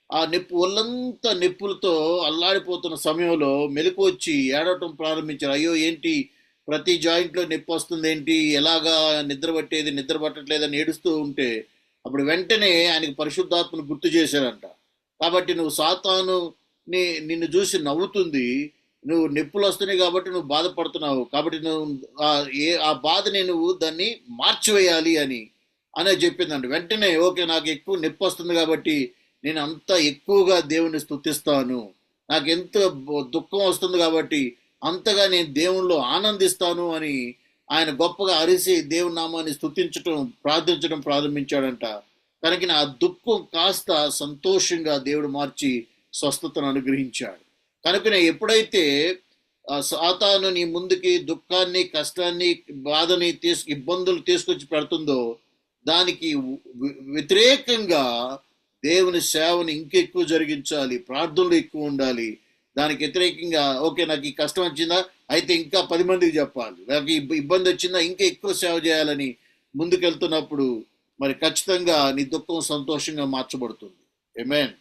ఆ నొప్పి ఒళ్ళంతా నొప్పులతో అల్లాడిపోతున్న సమయంలో మెలకు వచ్చి ఏడవటం ప్రారంభించారు. అయ్యో ఏంటి ప్రతి జాయింట్లో నొప్పి వస్తుంది ఏంటి, ఎలాగా నిద్ర పట్టట్లేదని ఏడుస్తూ ఉంటే అప్పుడు వెంటనే ఆయనకి పరిశుద్ధాత్మను గుర్తు చేశారంట. కాబట్టి నువ్వు సాతాను నిన్ను చూసి నవ్వుతుంది, నువ్వు నొప్పులు వస్తున్నాయి కాబట్టి నువ్వు బాధపడుతున్నావు, కాబట్టి నువ్వు ఆ బాధని నువ్వు దాన్ని మార్చివేయాలి అనే చెప్పిందంట. వెంటనే ఓకే, నాకు ఎక్కువ నొప్పి వస్తుంది కాబట్టి నేను అంత ఎక్కువగా దేవుణ్ణి స్తుతిస్తాను, నాకు ఎంత దుఃఖం వస్తుంది కాబట్టి అంతగా నేను దేవుణ్ణిలో ఆనందిస్తాను అని ఆయన గొప్పగా అరిసి దేవుని నామాన్ని స్తుతించడం ప్రార్థించడం ప్రారంభించాడంట. కనుక ఆ దుఃఖం కాస్త సంతోషంగా దేవుడు మార్చి స్వస్థతను అనుగ్రహించాడు. కనుకనే ఎప్పుడైతే సాతాను నీ ముందుకి దుఃఖాన్ని, కష్టాన్ని, బాధని ఇబ్బందులు తీసుకొచ్చి పెడుతుందో దానికి వ్యతిరేకంగా దేవుని సేవను ఇంకెక్కువ జరిగించాలి, ప్రార్థనలు ఎక్కువ ఉండాలి. దానికి వ్యతిరేకంగా ఓకే నాకు ఈ కష్టం వచ్చిందా అయితే ఇంకా 10 మందికి చెప్పాలి, నాకు ఇబ్బంది వచ్చిందా ఇంకా ఎక్కువ సేవ చేయాలని ముందుకెళ్తున్నప్పుడు మరి ఖచ్చితంగా నీ దుఃఖం సంతోషంగా మార్చబడుతుంది. ఆమేన్.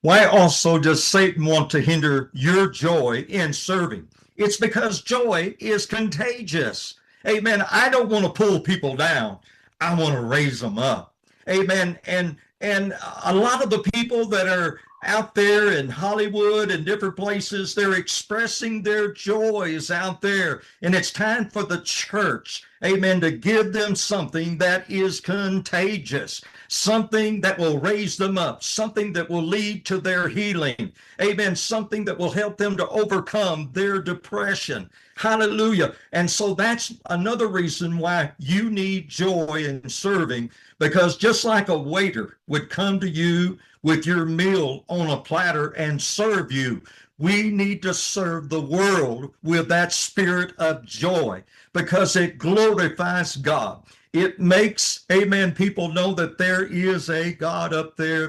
Why also does Satan want to hinder your joy in serving? It's because joy is contagious. Amen. I don't want to pull people down. I want to raise them up. Amen. And a lot of the people that are out there in Hollywood and different places, they're expressing their joys out there. And it's time for the church, amen, to give them something that is contagious, something that will raise them up, something that will lead to their healing. Amen. Something that will help them to overcome their depression. Hallelujah. And so that's another reason why you need joy in serving, because just like a waiter would come to you with your meal on a platter and serve you, we need to serve the world with that spirit of joy, because it glorifies God. It makes, amen, people know that there is a God up there,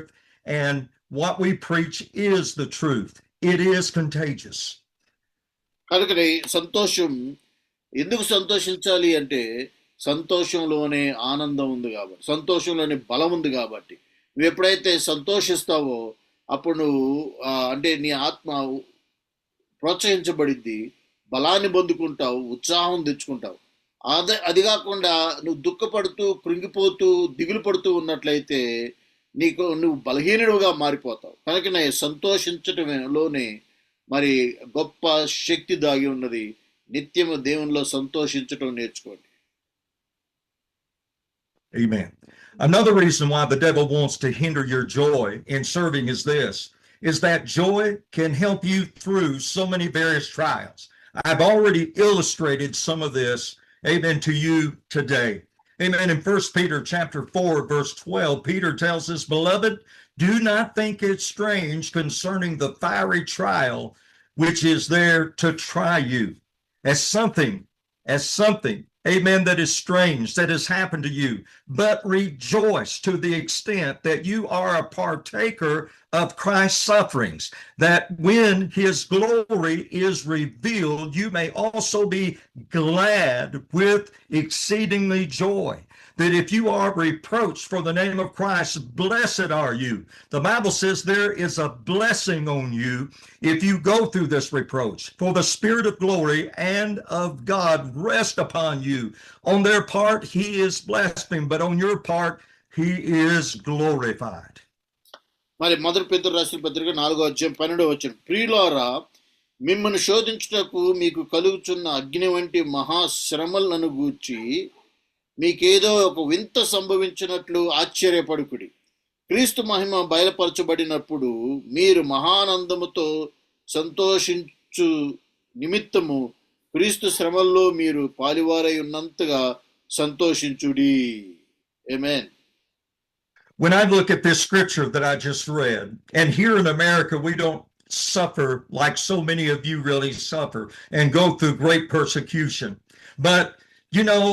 and what we preach is the truth. It is contagious. కనుకనే సంతోషం ఎందుకు సంతోషించాలి అంటే సంతోషంలోనే ఆనందం ఉంది కాబట్టి, సంతోషంలోనే బలం ఉంది కాబట్టి. నువ్వు ఎప్పుడైతే సంతోషిస్తావో అప్పుడు నువ్వు అంటే నీ ఆత్మ ప్రోత్సహించబడిద్ది, బలాన్ని పొందుకుంటావు, ఉత్సాహం తెచ్చుకుంటావు. అది కాకుండా నువ్వు దుఃఖపడుతూ కృంగిపోతూ దిగులు పడుతూ ఉన్నట్లయితే నువ్వు బలహీనుడుగా మారిపోతావు. కనుకనే సంతోషించటంలోనే మరి గొప్ప శక్తి దాగి ఉన్నది. నిత్యము దేవునిలో సంతోషించటం నేర్చుకోండి. Amen. Another reason why the devil wants to hinder your joy in serving is this, is that joy can help you through so many various trials. I've already illustrated some of this, amen, to you today. Amen. In 1 Peter chapter 4, verse 12, Peter tells us, beloved, do not think it strange concerning the fiery trial which is there to try you as something, amen, that is strange, that has happened to you, but rejoice to the extent that you are a partaker of Christ's sufferings, that when his glory is revealed, you may also be glad with exceedingly joy. That if you are reproached for the name of Christ, blessed are you. The Bible says there is a blessing on you if you go through this reproach. For the Spirit of glory and of God rest upon you. On their part, he is blasphemed, but on your part, he is glorified. మరి మొదటి పేతురు రాసిన పత్రిక 4వ అధ్యాయం 12వ వచనం, ప్రియులారా మిమ్మల్ని శోధించుటకు మీకు కలుగుచున్న అగ్ని వంటి మహాశ్రమలను గూర్చి మీకేదో ఒక వింత సంభవించినట్లు ఆశ్చర్యపడుకుడి. క్రీస్తు మహిమ బయలుపరచబడినప్పుడు మీరు మహానందముతో సంతోషించు నిమిత్తము క్రీస్తు శ్రమల్లో మీరు పాలివారై ఉన్నంతగా సంతోషించుడి. ఆమేన్. When I look at this scripture that I just read, and here in America, we don't suffer like so many of you really suffer and go through great persecution. But, you know,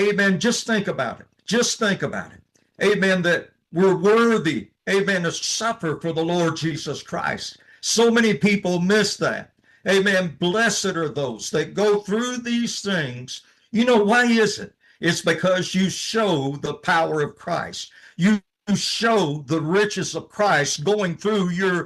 amen, just think about it. Just think about it. Amen, that we're worthy, amen, to suffer for the Lord Jesus Christ. So many people miss that. Amen. Blessed are those that go through these things. You know, why is it? It's because you show the power of Christ. You show the riches of Christ going through your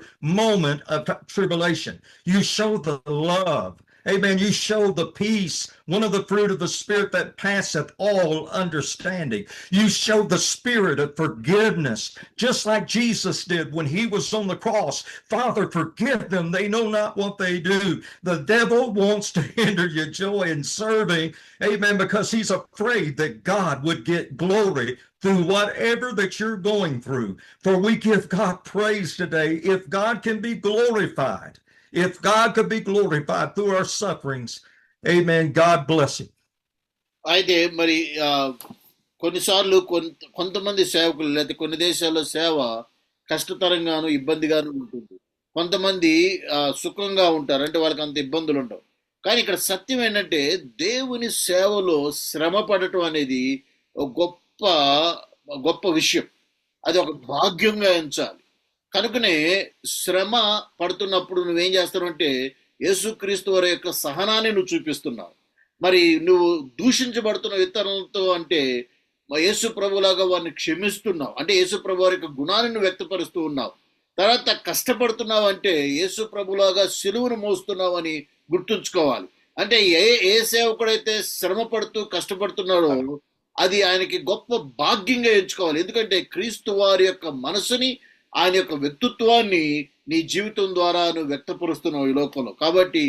moment of tribulation. You show the love. Amen. You show the peace, one of the fruit of the Spirit that passeth all understanding. You show the spirit of forgiveness, just like Jesus did when he was on the cross. Father, forgive them. They know not what they do. The devil wants to hinder your joy in serving. Amen. Because he's afraid that God would get glory through whatever that you're going through. For we give God praise today. If God can be glorified, if God could be glorified through our sufferings, amen, God bless him. అయితే మరి కొన్నిసార్లు కొంతమంది సేవకులు లేదా కొన్ని దేశాల్లో సేవ కష్టతరంగాను ఇబ్బందిగాను ఉంటుంది. కొంతమంది సుఖంగా ఉంటారు, అంటే వాళ్ళకి అంత ఇబ్బందులు ఉండవు. కానీ ఇక్కడ సత్యం ఏంటంటే దేవుని సేవలో శ్రమ పడటం అనేది గొప్ప గొప్ప విషయం. అది ఒక భాగ్యంగా ఎంచాలి. కనుకనే శ్రమ పడుతున్నప్పుడు నువ్వేం చేస్తావు అంటే యేసుక్రీస్తు వారి యొక్క సహనాన్ని నువ్వు చూపిస్తున్నావు. మరి నువ్వు దూషించబడుతున్న ఇతరులతో అంటే యేసు ప్రభులాగా వారిని క్షమిస్తున్నావు, అంటే యేసు ప్రభు వారి యొక్క గుణాన్ని నువ్వు వ్యక్తపరుస్తూ ఉన్నావు. తర్వాత కష్టపడుతున్నావు అంటే యేసు ప్రభులాగా సిలువను మోస్తున్నావు అని గుర్తుంచుకోవాలి. అంటే ఏ సేవకుడైతే శ్రమ పడుతూ కష్టపడుతున్నాడో అది ఆయనకి గొప్ప భాగ్యంగా ఎంచుకోవాలి. ఎందుకంటే క్రీస్తు వారి యొక్క మనసుని, ఆయన యొక్క వ్యక్తిత్వాన్ని నీ జీవితం ద్వారా నువ్వు వ్యక్తపరుస్తున్నావు ఈ లోకంలో. కాబట్టి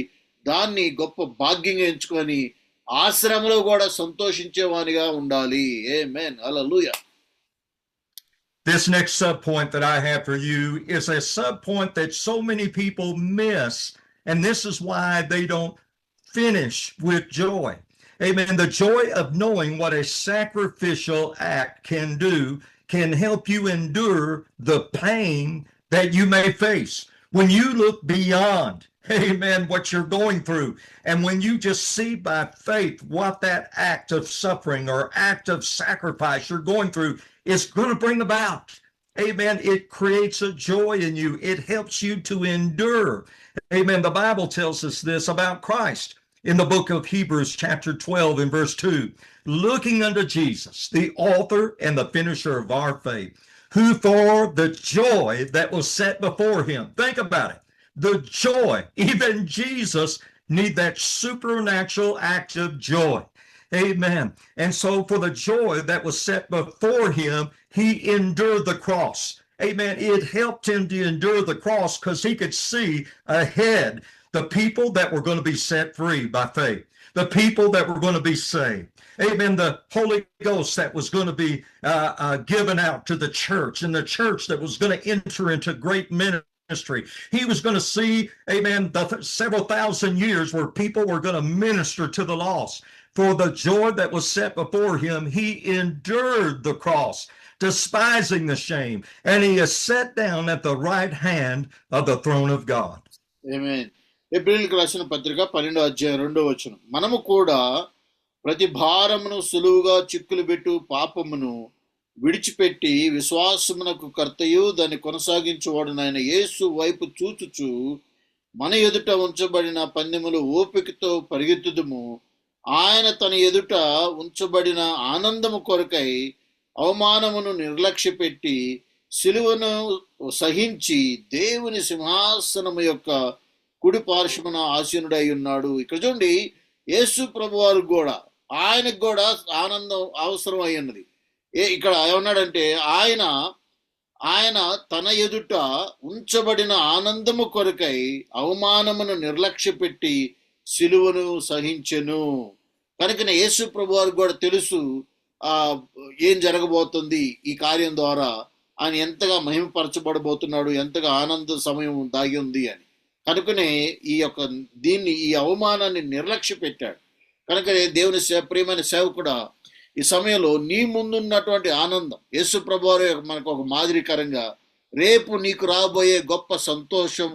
దాన్ని గొప్ప భాగ్యంగా ఎంచుకొని ఆ శ్రమలో కూడా సంతోషించేవానిగా ఉండాలి. ఆమేన్. హల్లెలూయా. This next subpoint that I have for you is a subpoint that so many people miss, and this is why they don't finish with joy. Amen. The joy of knowing what a sacrificial act can do can help you endure the pain that you may face. When you look beyond, amen, what you're going through, and when you just see by faith what that act of suffering or act of sacrifice you're going through is going to bring about, amen, it creates a joy in you. It helps you to endure. Amen. The Bible tells us this about Christ in the book of Hebrews chapter 12 and verse 2. Looking unto Jesus, the author and the finisher of our faith, who for the joy that was set before him. Think about it. The joy, even Jesus need that supernatural act of joy. Amen. And so for the joy that was set before him, he endured the cross. Amen. It helped him to endure the cross because he could see ahead the people that were going to be set free by faith, the people that were going to be saved. Amen. The Holy Ghost that was going to be given out to the church, and the church that was going to enter into great ministry. He was going to see, amen, the several thousand years where people were going to minister to the lost. For the joy that was set before him, he endured the cross, despising the shame, and he is set down at the right hand of the throne of God. ఆమేన్. హెబ్రీయులకు రాసిన పత్రిక 12వ అధ్యాయం 2వ వచనం. మనము కూడా ప్రతి భారమును సులువుగా చిక్కులు పెట్టు పాపమును విడిచిపెట్టి విశ్వాసమునకు కర్తయు దాన్ని కొనసాగించువాడునైన యేసు వైపు చూచుచు మన ఎదుట ఉంచబడిన పందెములు ఓపికతో పరిగెత్తుదుము. ఆయన తన ఎదుట ఉంచబడిన ఆనందము కొరకై అవమానమును నిర్లక్ష్యపెట్టి సిలువను సహించి దేవుని సింహాసనము యొక్క కుడి పార్శ్వమున ఆసీనుడై ఉన్నాడు. ఇక్కడ చూడండి, యేసు ప్రభు వారు కూడా, ఆయనకు కూడా ఆనందం అవసరం అయి ఉన్నది. ఇక్కడ ఏమన్నాడంటే ఆయన తన ఎదుట ఉంచబడిన ఆనందము కొరకై అవమానమును నిర్లక్ష్యపెట్టి సిలువను సహించెను. కనుకనే యేసు ప్రభు వారికి కూడా తెలుసు ఏం జరగబోతుంది, ఈ కార్యం ద్వారా ఆయన ఎంతగా మహిమపరచబడబోతున్నాడు, ఎంతగా ఆనంద సమయం దాగి ఉంది అని. కనుకనే ఈ అవమానాన్ని నిర్లక్ష్య పెట్టాడు. కనుకనే దేవుని ప్రియమైన సేవకుడా, ఈ సమయంలో నీ ముందున్నటువంటి ఆనందం యేసు ప్రభువారు మనకు ఒక మాదిరికరంగా, రేపు నీకు రాబోయే గొప్ప సంతోషం,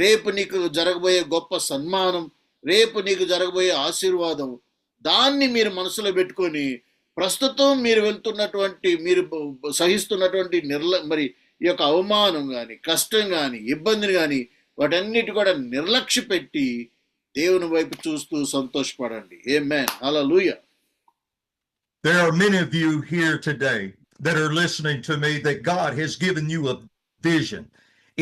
రేపు నీకు జరగబోయే గొప్ప సన్మానం, రేపు నీకు జరగబోయే ఆశీర్వాదం, దాన్ని మీరు మనసులో పెట్టుకొని ప్రస్తుతం మీరు వెళ్తున్నటువంటి, మీరు సహిస్తున్నటువంటి మరి ఈ యొక్క అవమానం కానీ, కష్టం కానీ, ఇబ్బందిని కానీ, వాటన్నిటి కూడా నిర్లక్ష్య పెట్టి దేవుని వైపు చూస్తూ సంతోషపడండి. ఆమేన్. హల్లెలూయా. There are many of you here today that are listening to me that God has given you a vision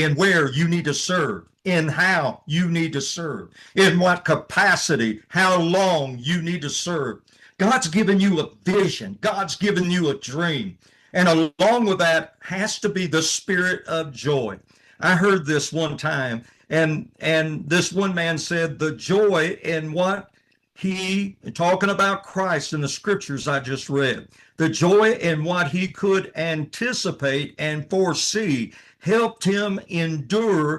in where you need to serve, in how you need to serve, in what capacity, how long you need to serve. God's given you a vision. God's given you a dream. And along with that has to be the spirit of joy. I heard this one time, and this one man said the joy in what he, talking about Christ in the scriptures I just read, the joy in what he could anticipate and foresee helped him endure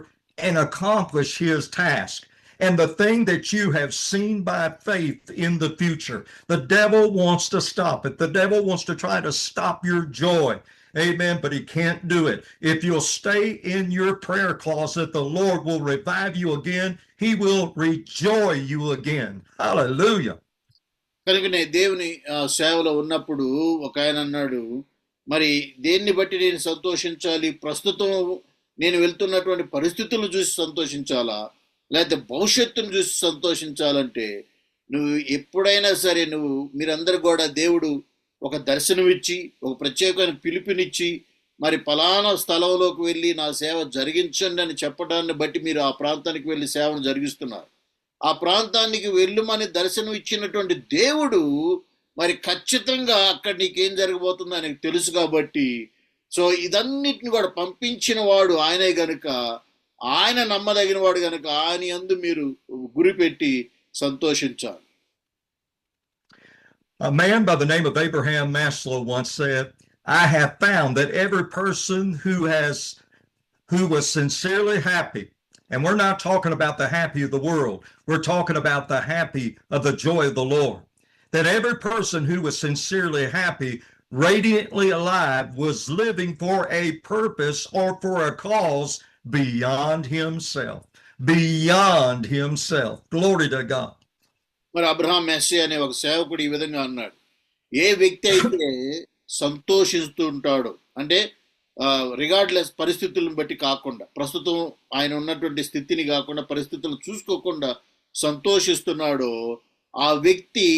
and accomplish his task. And the thing that you have seen by faith in the future, the devil wants to stop it. The devil wants to try to stop your joy. Amen. But he can't do it. If you'll stay in your prayer closet, the Lord will revive you again. He will rejoy you again. Hallelujah. కనుకనే దేవుని సేవలో ఉన్నప్పుడు ఒక ఆయన అన్నాడు, మరి దేన్ని బట్టి నేను సంతోషించాలి? ప్రస్తుతం నేను వెళ్తున్నటువంటి పరిస్థితులను చూసి సంతోషించాలా, లేకపోతే భవిష్యత్తును చూసి సంతోషించాలంటే, నువ్వు ఎప్పుడైనా సరే మీరందరూ కూడా దేవుడు ఒక దర్శనం ఇచ్చి, ఒక ప్రత్యేకమైన పిలుపునిచ్చి, మరి ఫలానా స్థలంలోకి వెళ్ళి నా సేవ జరిగించండి అని చెప్పడాన్ని బట్టి మీరు ఆ ప్రాంతానికి వెళ్ళి సేవను జరిగిస్తున్నారు. ఆ ప్రాంతానికి వెళ్ళమని దర్శనం ఇచ్చినటువంటి దేవుడు మరి ఖచ్చితంగా అక్కడ నీకేం జరగబోతుందో ఆయనకు తెలుసు. కాబట్టి సో ఇదన్నిటిని కూడా పంపించిన వాడు ఆయనే గనుక, ఆయన నమ్మదగిన వాడు గనుక ఆయన యందు మీరు గురిపెట్టి సంతోషించాలి. A man by the name of Abraham Maslow once said, I have found that every person who was sincerely happy, and we're not talking about the happy of the world, we're talking about the happy of the joy of the Lord, that every person who was sincerely happy, radiantly alive, was living for a purpose or for a cause beyond himself. Beyond himself. Glory to God. మరి Abraham messy అనే ఒక సేవకుడు ఈ విధంగా అన్నాడు, ఏ వ్యక్తి అయితే సంతోషిస్తూ ఉంటాడో, అంటే రిగార్డ్లెస్ పరిస్థితులను బట్టి కాకుండా, ప్రస్తుతం ఆయన ఉన్నటువంటి స్థితిని కాకుండా పరిస్థితులను చూసుకోకుండా సంతోషిస్తున్నాడో, ఆ వ్యక్తి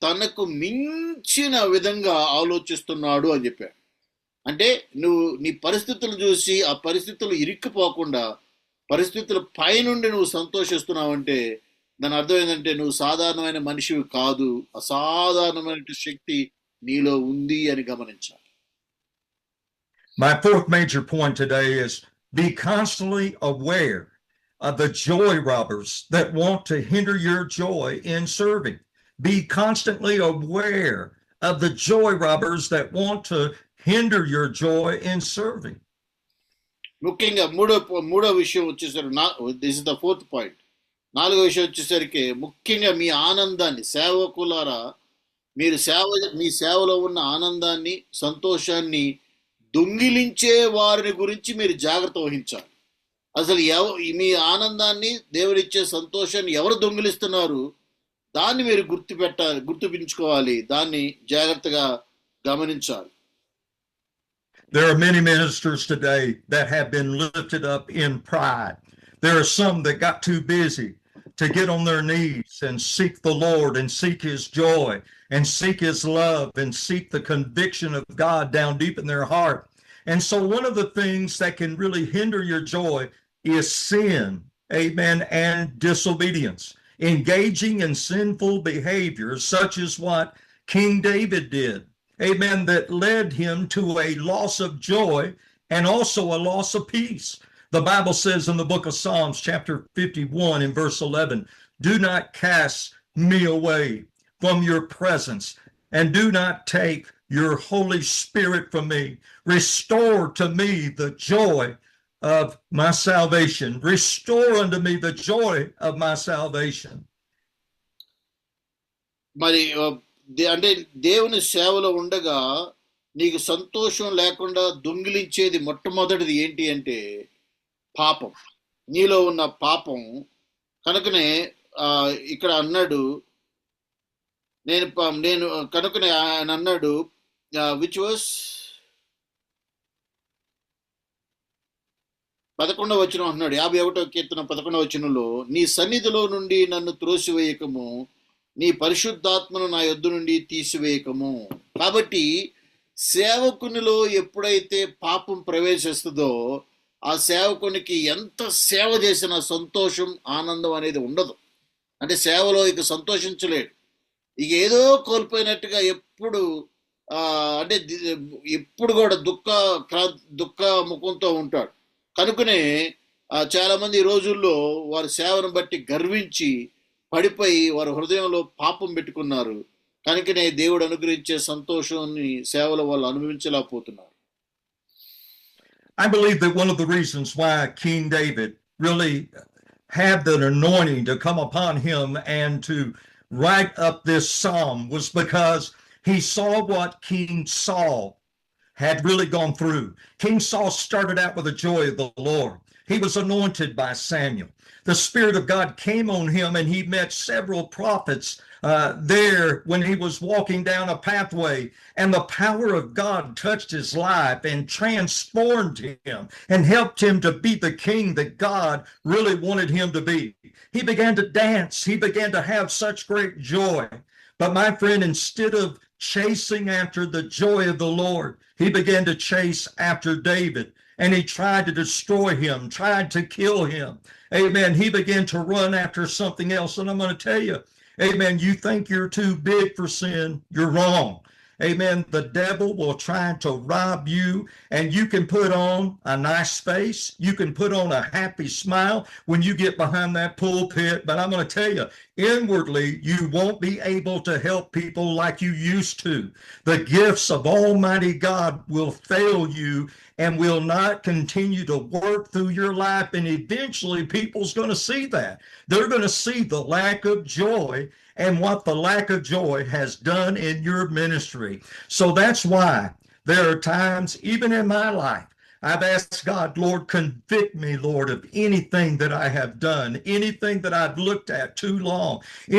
తనకు మించిన విధంగా ఆలోచిస్తున్నాడు అని చెప్పాడు. అంటే నువ్వు నీ పరిస్థితులు చూసి ఆ పరిస్థితులు ఇరుక్కుపోకుండా పరిస్థితుల పైనుండి నువ్వు సంతోషిస్తున్నావంటే దాని అర్థం ఏంటంటే నువ్వు సాధారణమైన మనిషివి కాదు, అసాధారణమైన శక్తి నీలో ఉంది అని గమనించాలి. My fourth major point today is be constantly aware of the joy robbers that want to hinder your joy in serving. Be constantly aware of the joy robbers that want to hinder your joy in serving. ముఖ్యంగా మూడో విషయం వచ్చేసరికి this is the fourth point. నాలుగో విషయం వచ్చేసరికి ముఖ్యంగా మీ ఆనందాన్ని, సేవకులారా మీరు మీ సేవలో ఉన్న ఆనందాన్ని, సంతోషాన్ని దొంగిలించే వారిని గురించి మీరు జాగ్రత్త వహించాలి. అసలు మీ ఆనందాన్ని, దేవుడిచ్చే సంతోషాన్ని ఎవరు దొంగిలిస్తున్నారు, దాన్ని మీరు గుర్తుపించుకోవాలి, దాన్ని జాగ్రత్తగా గమనించాలి. There are many ministers today that have been lifted up in pride. There are some that got too busy to get on their knees and seek the Lord and seek his joy and seek his love and seek the conviction of God down deep in their heart. And so one of the things that can really hinder your joy is sin, amen, and disobedience. Engaging in sinful behaviors such as what King David did, amen, that led him to a loss of joy and also a loss of peace. The Bible says in the book of Psalms, chapter 51 and verse 11, do not cast me away from your presence, and do not take your Holy Spirit from me. Restore to me the joy of my salvation. Restore unto me the joy of my salvation. మరి అంటే దేవుని సేవలో ఉండగా నీకు సంతోషం లేకుండా దొంగిలించేది మొట్టమొదటిది ఏంటి అంటే పాపం, నీలో ఉన్న పాపం. కనుకనే ఇక్కడ అన్నాడు, నేను కనుకనే ఆయన అన్నాడు, విచ్ వాస్ 11వ వచనం అన్నాడు, 51వ కీర్తన 11వ వచనంలో, నీ సన్నిధిలో నుండి నన్ను త్రోసివేయకము, నీ పరిశుద్ధాత్మను నా యొద్ద నుండి తీసివేయకము. కాబట్టి సేవకునిలో ఎప్పుడైతే పాపం ప్రవేశిస్తుందో ఆ సేవకునికి ఎంత సేవ చేసినా సంతోషం, ఆనందం అనేది ఉండదు. అంటే సేవలో ఇక సంతోషించలేడు, ఇక ఏదో కోల్పోయినట్టుగా ఎప్పుడు అంటే ఎప్పుడు కూడా దుఃఖ ముఖంతో ఉంటాడు. కనుకనే చాలా మంది ఈ రోజుల్లో వారి సేవను బట్టి గర్వించి పడిపోయి వారి హృదయంలో పాపం పెట్టుకున్నారు. కనుకనే దేవుడు అనుగ్రహించే సంతోషాన్ని సేవల వాళ్ళు అనుభవించలేకపోతున్నారు. I believe that one of the reasons why King David really had the anointing to come upon him and to write up this psalm was because he saw what King Saul had really gone through. King Saul started out with the joy of the Lord. He was anointed by Samuel. The Spirit of God came on him, and he met several prophets there when he was walking down a pathway, and the power of God touched his life and transformed him and helped him to be the king that God really wanted him to be. He began to dance. He began to have such great joy. But my friend, instead of chasing after the joy of the Lord, he began to chase after David, and he tried to destroy him, tried to kill him. Amen. He began to run after something else. And I'm going to tell you, amen, you think you're too big for sin, you're wrong. Amen. The devil will try to rob you, and you can put on a nice face. You can put on a happy smile when you get behind that pulpit. But I'm going to tell you, inwardly, you won't be able to help people like you used to. The gifts of Almighty God will fail you and will not continue to work through your life. And eventually, people's going to see that. They're going to see the lack of joy and what the lack of joy has done in your ministry. So that's why there are times, even in my life, I've asked God, Lord, convict me, Lord, of anything that I have done, anything that I've looked at too long,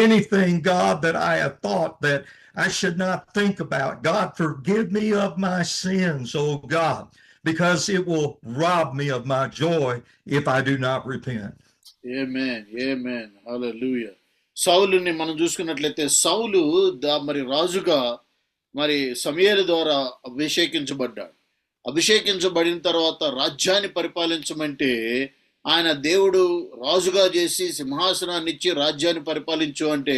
anything, God, that I have thought that I should not think about. God, forgive me of my sins, oh God, because it will rob me of my joy if I do not repent. Amen. Amen. Hallelujah. సౌలుని మనం చూసుకున్నట్లయితే సౌలు మరి రాజుగా మరి సమూయేలు ద్వారా అభిషేకించబడ్డాడు. అభిషేకించబడిన తర్వాత రాజ్యాన్ని పరిపాలించమంటే ఆయన దేవుడు రాజుగా చేసి సింహాసనాన్ని ఇచ్చి రాజ్యాన్ని పరిపాలించు అంటే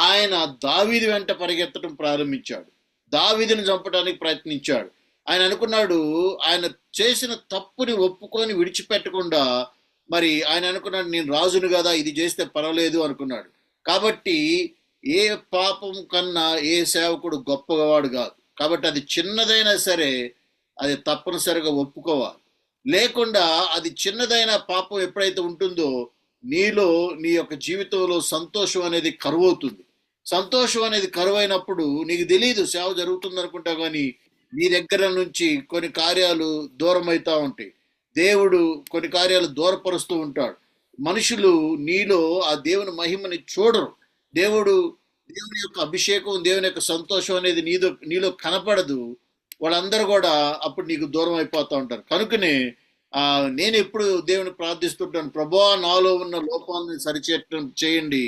ఆయన దావీదు వెంట పరిగెత్తడం ప్రారంభించాడు. దావీదుని చంపడానికి ప్రయత్నించాడు. ఆయన అనుకున్నాడు, ఆయన చేసిన తప్పుని ఒప్పుకొని విడిచిపెట్టకుండా మరి ఆయన అనుకున్నాడు, నేను రాజును కదా, ఇది చేస్తే పర్వాలేదు అనుకున్నాడు. కాబట్టి ఏ పాపం కన్నా ఏ సేవకుడు గొప్పవాడు కాదు. కాబట్టి అది చిన్నదైనా సరే అది తప్పనిసరిగా ఒప్పుకోవాలి. లేకుండా అది చిన్నదైన పాపం ఎప్పుడైతే ఉంటుందో నీలో నీ యొక్క జీవితంలో సంతోషం అనేది కరువవుతుంది. సంతోషం అనేది కరువైనప్పుడు నీకు తెలియదు సేవ జరుగుతుంది అనుకుంటా, కానీ నీ దగ్గర నుంచి కొన్ని కార్యాలు దూరం అవుతా ఉంటాయి. దేవుడు కొన్ని కార్యాలు దూరపరుస్తూ ఉంటాడు. మనుషులు నీలో ఆ దేవుని మహిమని చూడరు. దేవుని యొక్క అభిషేకం, దేవుని యొక్క సంతోషం అనేది నీలో కనపడదు. వాళ్ళందరూ కూడా అప్పుడు నీకు దూరం అయిపోతూ ఉంటారు. కనుకనే నేను ఎప్పుడు దేవుని ప్రార్థిస్తుంటాను, ప్రభువా నాలో ఉన్న లోపాలను చేయండి,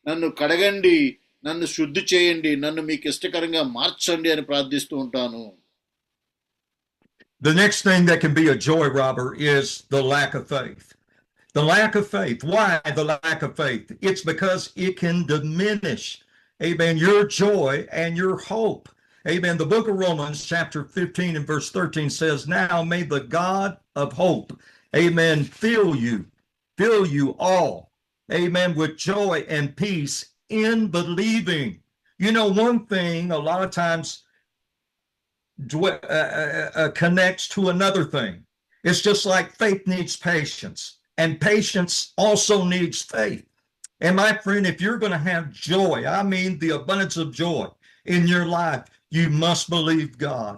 నన్ను కడగండి, నన్ను శుద్ధి చేయండి, నన్ను మీకు ఇష్టకరంగా మార్చండి అని ప్రార్థిస్తూ ఉంటాను. The next thing that can be a joy robber is the lack of faith. The lack of faith. Why the lack of faith? It's because it can diminish, amen, your joy and your hope. Amen. The book of Romans, chapter 15 and verse 13 says, now may the God of hope, amen, fill you all, amen, with joy and peace in believing. You know, one thing a lot of times connects to another thing. It's just like faith needs patience, and patience also needs faith. And my friend, if you're going to have joy, I mean the abundance of joy in your life, you must believe God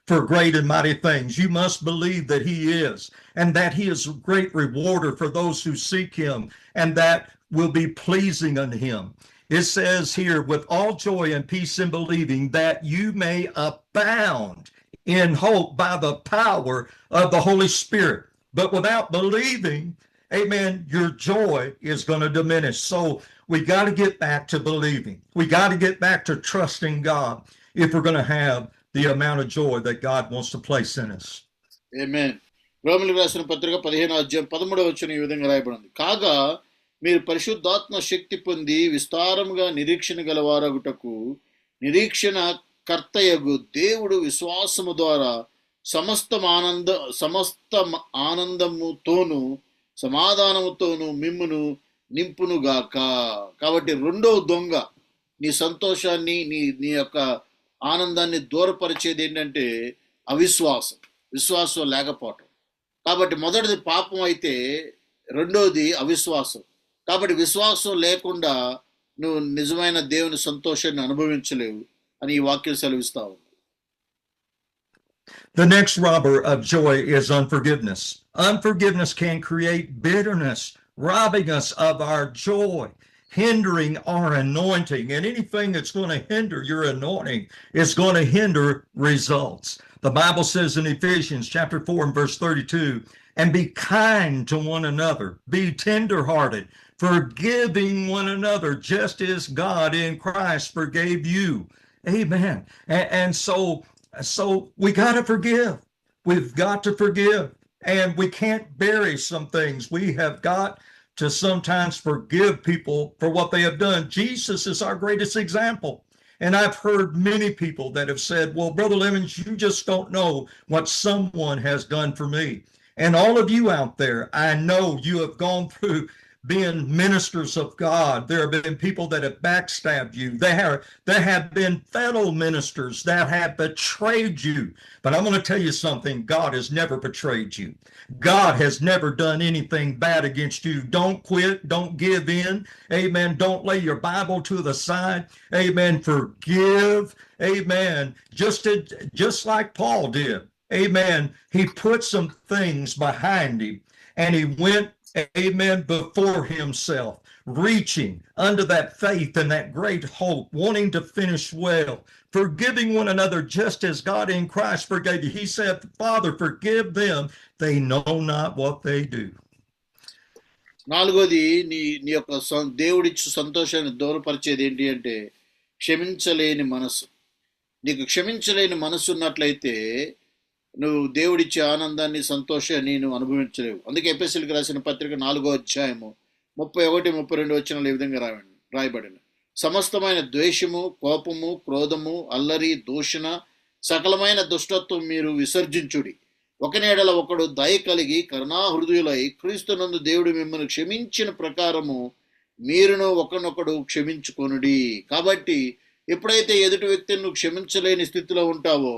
for great and mighty things. You must believe that he is, and that he is a great rewarder for those who seek him, and that will be pleasing unto him. It says here, with all joy and peace in believing, that you may abound in hope by the power of the Holy Spirit. But without believing, amen, your joy is going to diminish. So we got to get back to believing. We got to get back to trusting God if we're going to have the amount of joy that God wants to place in us. Amen. రోమీయులకు రాసిన పత్రిక 15:13 ఈ విధంగా రాయబడింది, కాగా మీరు పరిశుద్ధాత్మ శక్తి పొంది విస్తారముగా నిరీక్షణ గలవారగుటకు నిరీక్షణ కర్తయగు దేవుడు విశ్వాసము ద్వారా సమస్త ఆనందముతోను సమాధానముతోను మిమ్మును నింపునుగాక. కాబట్టి రెండవ దొంగ నీ సంతోషాన్ని, నీ యొక్క ఆనందాన్ని దూరపరిచేది ఏంటంటే విశ్వాసం లేకపోవటం. కాబట్టి మొదటిది పాపం అయితే రెండోది అవిశ్వాసం. కాబట్టి విశ్వాసం లేకుండా నువ్వు నిజమైన దేవుని సంతోషాన్ని అనుభవించలేవు అని ఈ వాక్యం సెలవిస్తా ఉంది. The next robber of joy is unforgiveness. Unforgiveness can create bitterness, robbing us of our joy, hindering our anointing. And anything that's going to hinder your anointing is going to hinder results. The Bible says in Ephesians chapter 4 and verse 32, and be kind to one another, be tenderhearted, forgiving one another, just as God in Christ forgave you. Amen. And so we got to forgive. We've got to forgive. And we can't bury some things. We have got to sometimes forgive people for what they have done. Jesus is our greatest example. And I've heard many people that have said, well, Brother Lemons, you just don't know what someone has done for me. And all of you out there, I know you have gone through being ministers of God. There have been people that have backstabbed you. There have been fellow ministers that have betrayed you. But I'm going to tell you something. God has never betrayed you. God has never done anything bad against you. Don't quit. Don't give in. Amen. Don't lay your Bible to the side. Amen. Forgive. Amen. Just like Paul did. Amen. He put some things behind him and he went, amen, before himself, reaching under that faith and that great hope, wanting to finish well, forgiving one another just as God in Christ forgave you. He said, Father, forgive them. They know not what they do. నాలుగోది నీ యొక్క దేవుడిచ్చు సంతోషాన్ని దూరపరిచేది ఏంటి అంటే క్షమించలేని మనసు. నీకు క్షమించలేని మనసు ఉన్నట్లయితే నువ్వు దేవుడిచ్చే ఆనందాన్ని, సంతోషాన్ని నువ్వు అనుభవించలేవు. అందుకే ఎఫెసీయులకు రాసిన పత్రిక 4:31-32 ఈ విధంగా రాయబడిన, సమస్తమైన ద్వేషము, కోపము, క్రోధము, అల్లరి, దూషణ, సకలమైన దుష్టత్వం మీరు విసర్జించుడి. ఒకనేడల ఒకడు దయ కలిగి కరుణాహృదయులై క్రీస్తునందు దేవుడు మిమ్మల్ని క్షమించిన ప్రకారము మీరును ఒకనొకడు క్షమించుకొనుడి. కాబట్టి ఎప్పుడైతే ఎదుటి వ్యక్తిని నువ్వు క్షమించలేని స్థితిలో ఉంటావో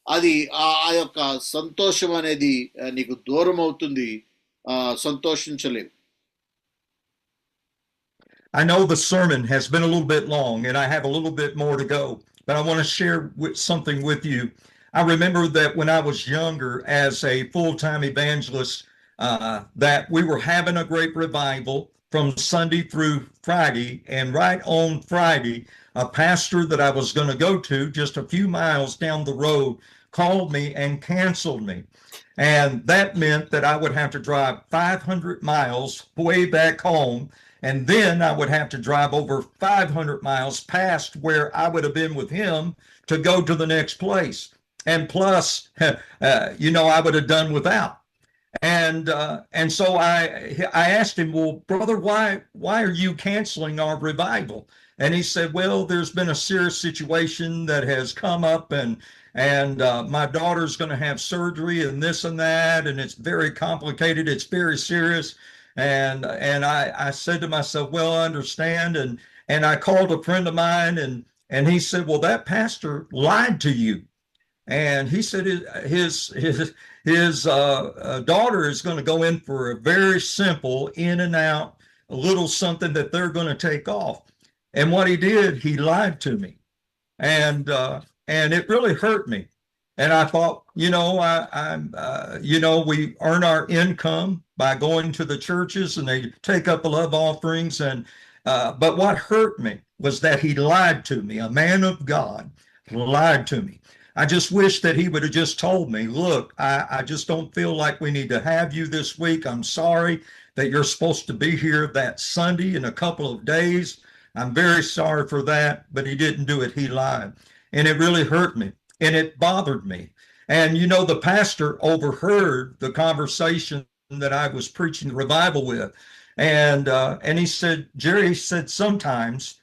అది ఆ యొక్క సంతోషం అనేది నీకు దూరం అవుతుంది, సంతోషించలేవు. I know the sermon has been a little bit long and I have a little bit more to go, but I want to share something with you. I remember that when I was younger as a full-time evangelist, that we were having a great revival from Sunday through Friday. And right on Friday, a pastor that I was going to go to just a few miles down the road called me and canceled me. And that meant that I would have to drive 500 miles way back home. And then I would have to drive over 500 miles past where I would have been with him to go to the next place. And plus, I would have done without. And so I asked him, well, brother, why are you canceling our revival? And he said, well, there's been a serious situation that has come up, and my daughter's going to have surgery and this and that, and it's very complicated. It's very serious. And I said to myself, well, I understand. And I called a friend of mine, and he said, well, that pastor lied to you. And he said his daughter is going to go in for a very simple in and out, a little something that they're going to take off. And what he did, he lied to me, and it really hurt me. And I thought, we earn our income by going to the churches, and they take up love offerings. But what hurt me was that he lied to me. A man of God lied to me. I just wish that he would have just told me, look, I just don't feel like we need to have you this week. I'm sorry that you're supposed to be here that Sunday in a couple of days. I'm very sorry for that, but he didn't do it. He lied. And it really hurt me, and it bothered me. And, the pastor overheard the conversation that I was preaching the revival with. And he said, Jerry, he said, sometimes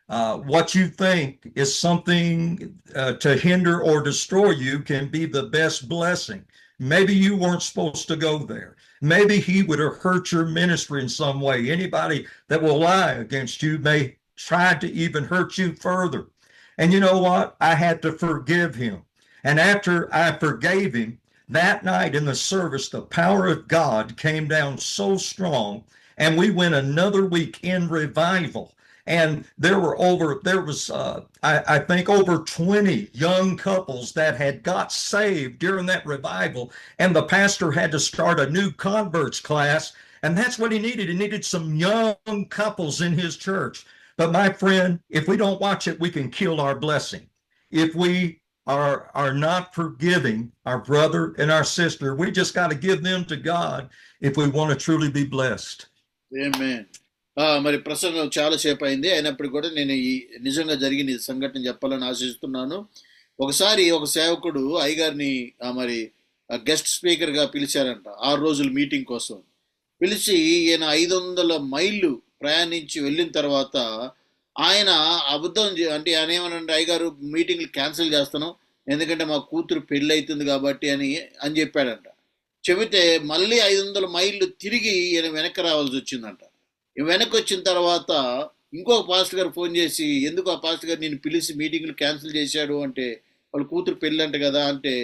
what you think is something to hinder or destroy you can be the best blessing. Maybe you weren't supposed to go there. Maybe he would have hurt your ministry in some way. Anybody that will lie against you may try to even hurt you further. And you know what? I had to forgive him. And after I forgave him, that night in the service, the power of God came down so strong, and we went another week in revival. And there was I think over 20 young couples that had got saved during that revival. And the pastor had to start a new converts class. And that's what he needed. He needed some young couples in his church. But my friend, if we don't watch it, we can kill our blessing. If we are not forgiving our brother and our sister, we just got to give them to God if we want to truly be blessed. Amen. మరి ప్రసంగం చాలాసేపు అయింది, అయినప్పటికీ కూడా నేను ఈ నిజంగా జరిగిన ఈ సంఘటన చెప్పాలని ఆశిస్తున్నాను. ఒకసారి ఒక సేవకుడు అయ్యగారిని మరి గెస్ట్ స్పీకర్గా పిలిచారంట 6 రోజుల మీటింగ్ కోసం. పిలిచి ఈయన 500 మైళ్ళు ప్రయాణించి వెళ్ళిన తర్వాత ఆయన అబద్ధం అంటే ఆయన ఏమనంటే, అయ్యగారు మీటింగ్లు క్యాన్సిల్ చేస్తాను, ఎందుకంటే మా కూతురు పెళ్ళి అవుతుంది కాబట్టి అని చెప్పాడంట. చెబితే మళ్ళీ 500 మైళ్ళు తిరిగి ఈయన వెనక్కి రావాల్సి వచ్చిందంట. వెనక్కి వచ్చిన తర్వాత ఇంకొక పాస్టర్ గారు ఫోన్ చేసి, ఎందుకు ఆ పాస్టర్ గారు నేను పిలిచి మీటింగ్లు క్యాన్సిల్ చేశాడు అంటే, వాళ్ళ కూతురు పెళ్ళి అంట కదా అంటే,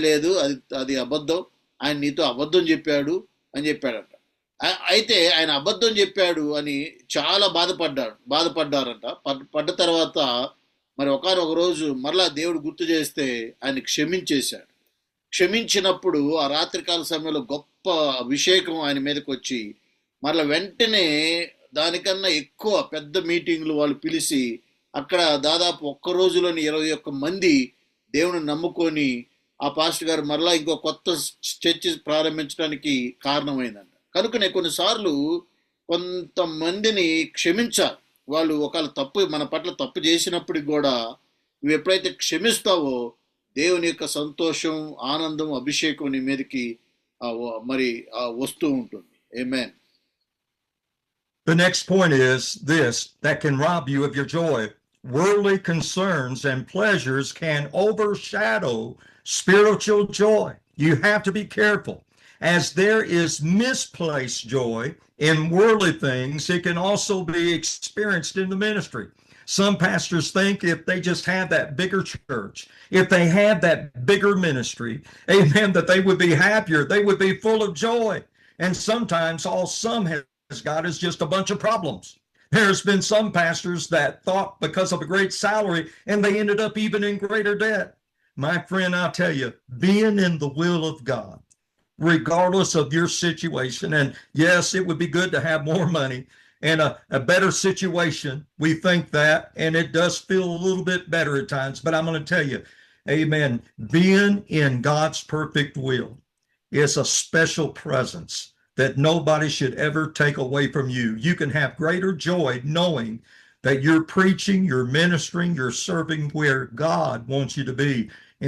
లేదు అది అబద్ధం, ఆయన నీతో అబద్ధం చెప్పాడు అని చెప్పాడంట. అయితే ఆయన అబద్ధం చెప్పాడు అని చాలా బాధపడ్డారంట. పడ్డ తర్వాత మరి ఒకానొక రోజు మరలా దేవుడు గుర్తు చేస్తే ఆయన క్షమించేశాడు. క్షమించినప్పుడు ఆ రాత్రికాల సమయంలో గొప్ప అభిషేకం ఆయన మీదకి వచ్చి మరలా వెంటనే దానికన్నా ఎక్కువ పెద్ద మీటింగ్లు వాళ్ళు పిలిచి అక్కడ దాదాపు ఒక్క రోజులోని 21 మంది దేవుని నమ్ముకొని ఆ పాస్టర్ గారు మరలా ఇంకో కొత్త చర్చ్ ప్రారంభించడానికి కారణమైందంట. కనుకనే కొన్నిసార్లు కొంతమందిని క్షమించాలి. వాళ్ళు ఒకవేళ మన పట్ల తప్పు చేసినప్పటికి కూడా నువ్వు ఎప్పుడైతే క్షమిస్తావో దేవుని యొక్క సంతోషం, ఆనందం, అభిషేకం నీ మీదకి మరి వస్తూ ఉంటుంది. ఆమేన్. The next point is this, that can rob you of your joy. Worldly concerns and pleasures can overshadow spiritual joy. You have to be careful. As there is misplaced joy in worldly things, it can also be experienced in the ministry. Some pastors think if they just have that bigger church, if they have that bigger ministry, amen, that they would be happier, they would be full of joy. And sometimes all some has God is just a bunch of problems. There's been some pastors that thought because of a great salary and they ended up even in greater debt. My friend, I'll tell you, being in the will of God, regardless of your situation, and yes, it would be good to have more money and a better situation. We think that, and it does feel a little bit better at times, but I'm going to tell you, amen, being in God's perfect will is a special presence that nobody should ever take away from you. You can have greater joy knowing that you're preaching, you're ministering, you're serving where God wants you to be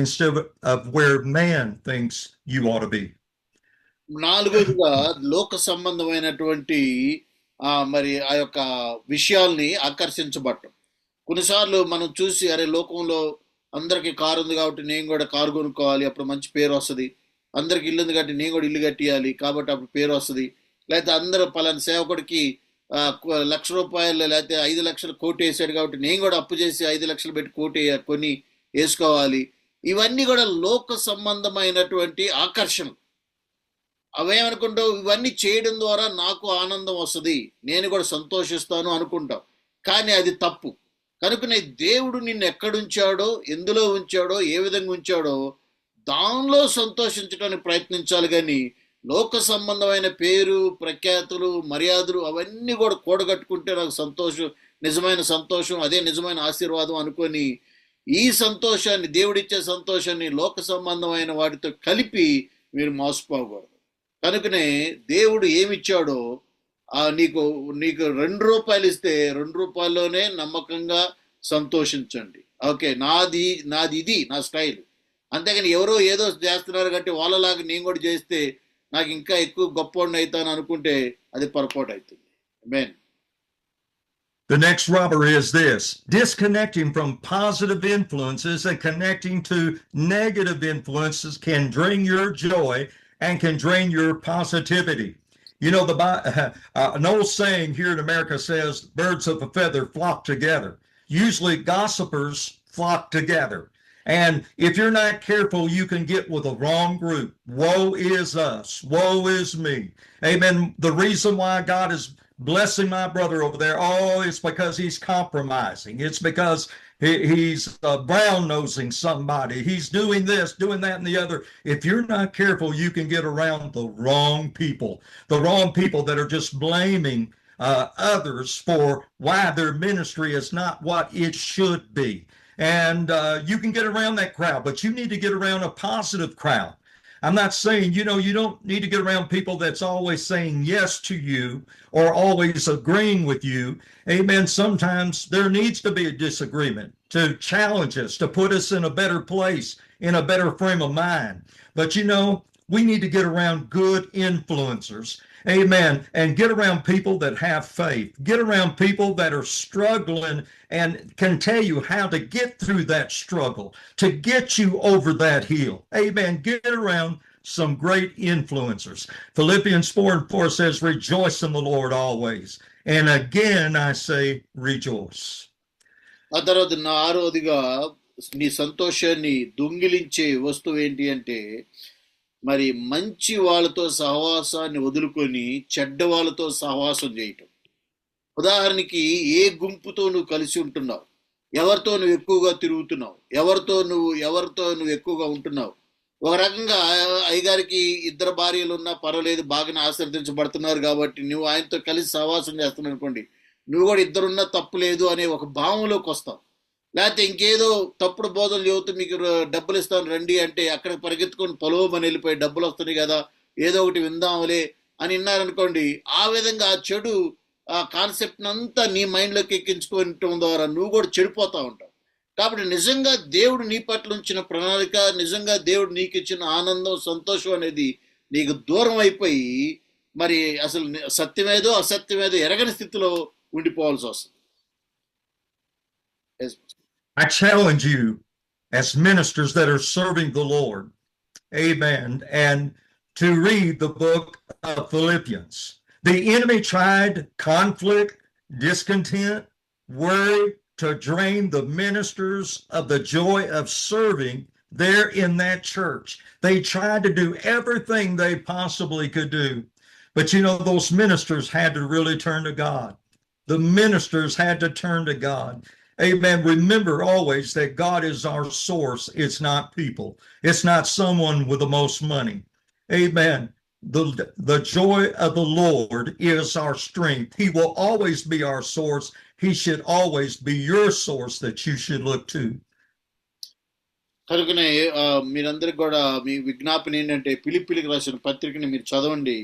instead of where man thinks you ought to be. నాలుగోదిగా లోక సంబంధమైనటువంటి మరి ఆ యొక్క విషయాల్ని ఆకర్షించబడటం. కొన్నిసార్లు మనం చూసి అరే లోకంలో అందరికి కారు ఉంది కాబట్టి నేను కూడా కారు కొనుక్కోవాలి, అప్పుడు మంచి పేరు వస్తుంది. అందరికి ఇల్లు ఉంది కాబట్టి నేను కూడా ఇల్లు కట్టియాలి, కాబట్టి అప్పుడు పేరు వస్తుంది. లేకపోతే అందరూ పలానా సేవకుడికి ₹1,00,000 లేకపోతే 5,00,000 కోటి వేసాడు కాబట్టి నేను కూడా అప్పు చేసి 5,00,000 పెట్టి కోటి కొని వేసుకోవాలి. ఇవన్నీ కూడా లోక సంబంధమైనటువంటి ఆకర్షణ. అవేమనుకుంటావు, ఇవన్నీ చేయడం ద్వారా నాకు ఆనందం వస్తుంది, నేను కూడా సంతోషిస్తాను అనుకుంటావు. కానీ అది తప్పు. కనుకనే దేవుడు నిన్ను ఎక్కడుంచాడో, ఎందులో ఉంచాడో, ఏ విధంగా ఉంచాడో దానిలో సంతోషించడానికి ప్రయత్నించాలి. కానీ లోక సంబంధమైన పేరు, ప్రఖ్యాతులు, మర్యాదలు అవన్నీ కూడా కూడగట్టుకుంటే నాకు సంతోషం, నిజమైన సంతోషం, అదే నిజమైన ఆశీర్వాదం అనుకొని ఈ సంతోషాన్ని, దేవుడిచ్చే సంతోషాన్ని లోక సంబంధమైన వాటితో కలిపి మీరు మోసపోకూడదు. కనుకనే దేవుడు ఏమిచ్చాడో నీకు ₹2 ఇస్తే ₹2లోనే నమ్మకంగా సంతోషించండి. ఓకే, నాది ఇది నా స్టైల్. అంతేగాని ఎవరో ఏదో చేస్తున్నారు కాబట్టి వాళ్ళలాగా నేను కూడా చేస్తే నాకు ఇంకా ఎక్కువ గొప్పవాడిని అవుతాను అనుకుంటే అది పొరపాటు అవుతుంది. ఆమేన్. The next rubber is this: disconnecting from positive influences and connecting to negative influences can drain your joy and can drain your positivity. You know, an old saying here in America says, birds of a feather flock together. Usually gossipers flock together. And if you're not careful, you can get with a wrong group. Woe is us. Woe is me. Amen. The reason why God is blessing my brother over there, it's because he's compromising. It's because he's brown-nosing somebody. He's doing this, doing that, and the other. If you're not careful, you can get around the wrong people that are just blaming others for why their ministry is not what it should be. And you can get around that crowd, but you need to get around a positive crowd. I'm not saying, you don't need to get around people that's always saying yes to you or always agreeing with you. Amen. Sometimes there needs to be a disagreement to challenge us, to put us in a better place, in a better frame of mind. But we need to get around good influencers. Amen. And get around people that have faith. Get around people that are struggling and can tell you how to get through that struggle, to get you over that hill. Amen. Get around some great influencers. Philippians 4:4 says, rejoice in the Lord always. And again, I say, rejoice. ఆ తర్వాత 6వదిగా నీ సంతోషాన్ని దొంగిలించే వస్తువు ఏంటి అంటే మరి మంచి వాళ్ళతో సహవాసాన్ని వదులుకొని చెడ్డ వాళ్ళతో సహవాసం చేయటం. ఉదాహరణకి ఏ గుంపుతో నువ్వు కలిసి ఉంటున్నావు, ఎవరితో నువ్వు ఎక్కువగా తిరుగుతున్నావు, ఎవరితో నువ్వు ఎక్కువగా ఉంటున్నావు. ఒక రకంగా అయ్యగారికి 2 భార్యలు ఉన్నా పర్వాలేదు, బాగానే ఆశీర్వదించబడుతున్నారు కాబట్టి నువ్వు ఆయనతో కలిసి సహవాసం చేస్తున్నావు అనుకోండి, నువ్వు కూడా 2 ఉన్నా తప్పు లేదు అనే ఒక భావంలోకి వస్తావు. లేకపోతే ఇంకేదో తప్పుడు బోధలు చెబుతూ మీకు డబ్బులు ఇస్తాను రండి అంటే అక్కడికి పరిగెత్తుకొని పొలవమని వెళ్ళిపోయి డబ్బులు వస్తున్నాయి కదా ఏదో ఒకటి విందాంలే అని విన్నారనుకోండి. ఆ విధంగా ఆ చెడు కాన్సెప్ట్ అంతా నీ మైండ్లోకి ఎక్కించుకోవటం ద్వారా నువ్వు కూడా చెడిపోతూ ఉంటావు. కాబట్టి నిజంగా దేవుడు నీ పట్ల ఉంచిన ప్రణాళిక, నిజంగా దేవుడు నీకు ఇచ్చిన ఆనందం, సంతోషం అనేది నీకు దూరం అయిపోయి మరి అసలు సత్యమేదో అసత్యమేదో ఎరగని స్థితిలో ఉండిపోవాల్సి వస్తుంది. I challenge you as ministers that are serving the Lord, amen, and to read the book of Philippians. The enemy tried conflict, discontent, worry to drain the ministers of the joy of serving there in that church. They tried to do everything they possibly could do But you know, those ministers had to really turn to God. The ministers had to turn to God. Amen. Remember always that God is our source. It's not people. It's not someone with the most money. Amen. The joy of the Lord is our strength. He will always be our source. He should always be your source that you should look to. కనుకనే మీరందరికి కూడా మీ విజ్ఞాపన ఏంటంటే పిలిపిలికి రాసిన పత్రికని మీరు చదవండి.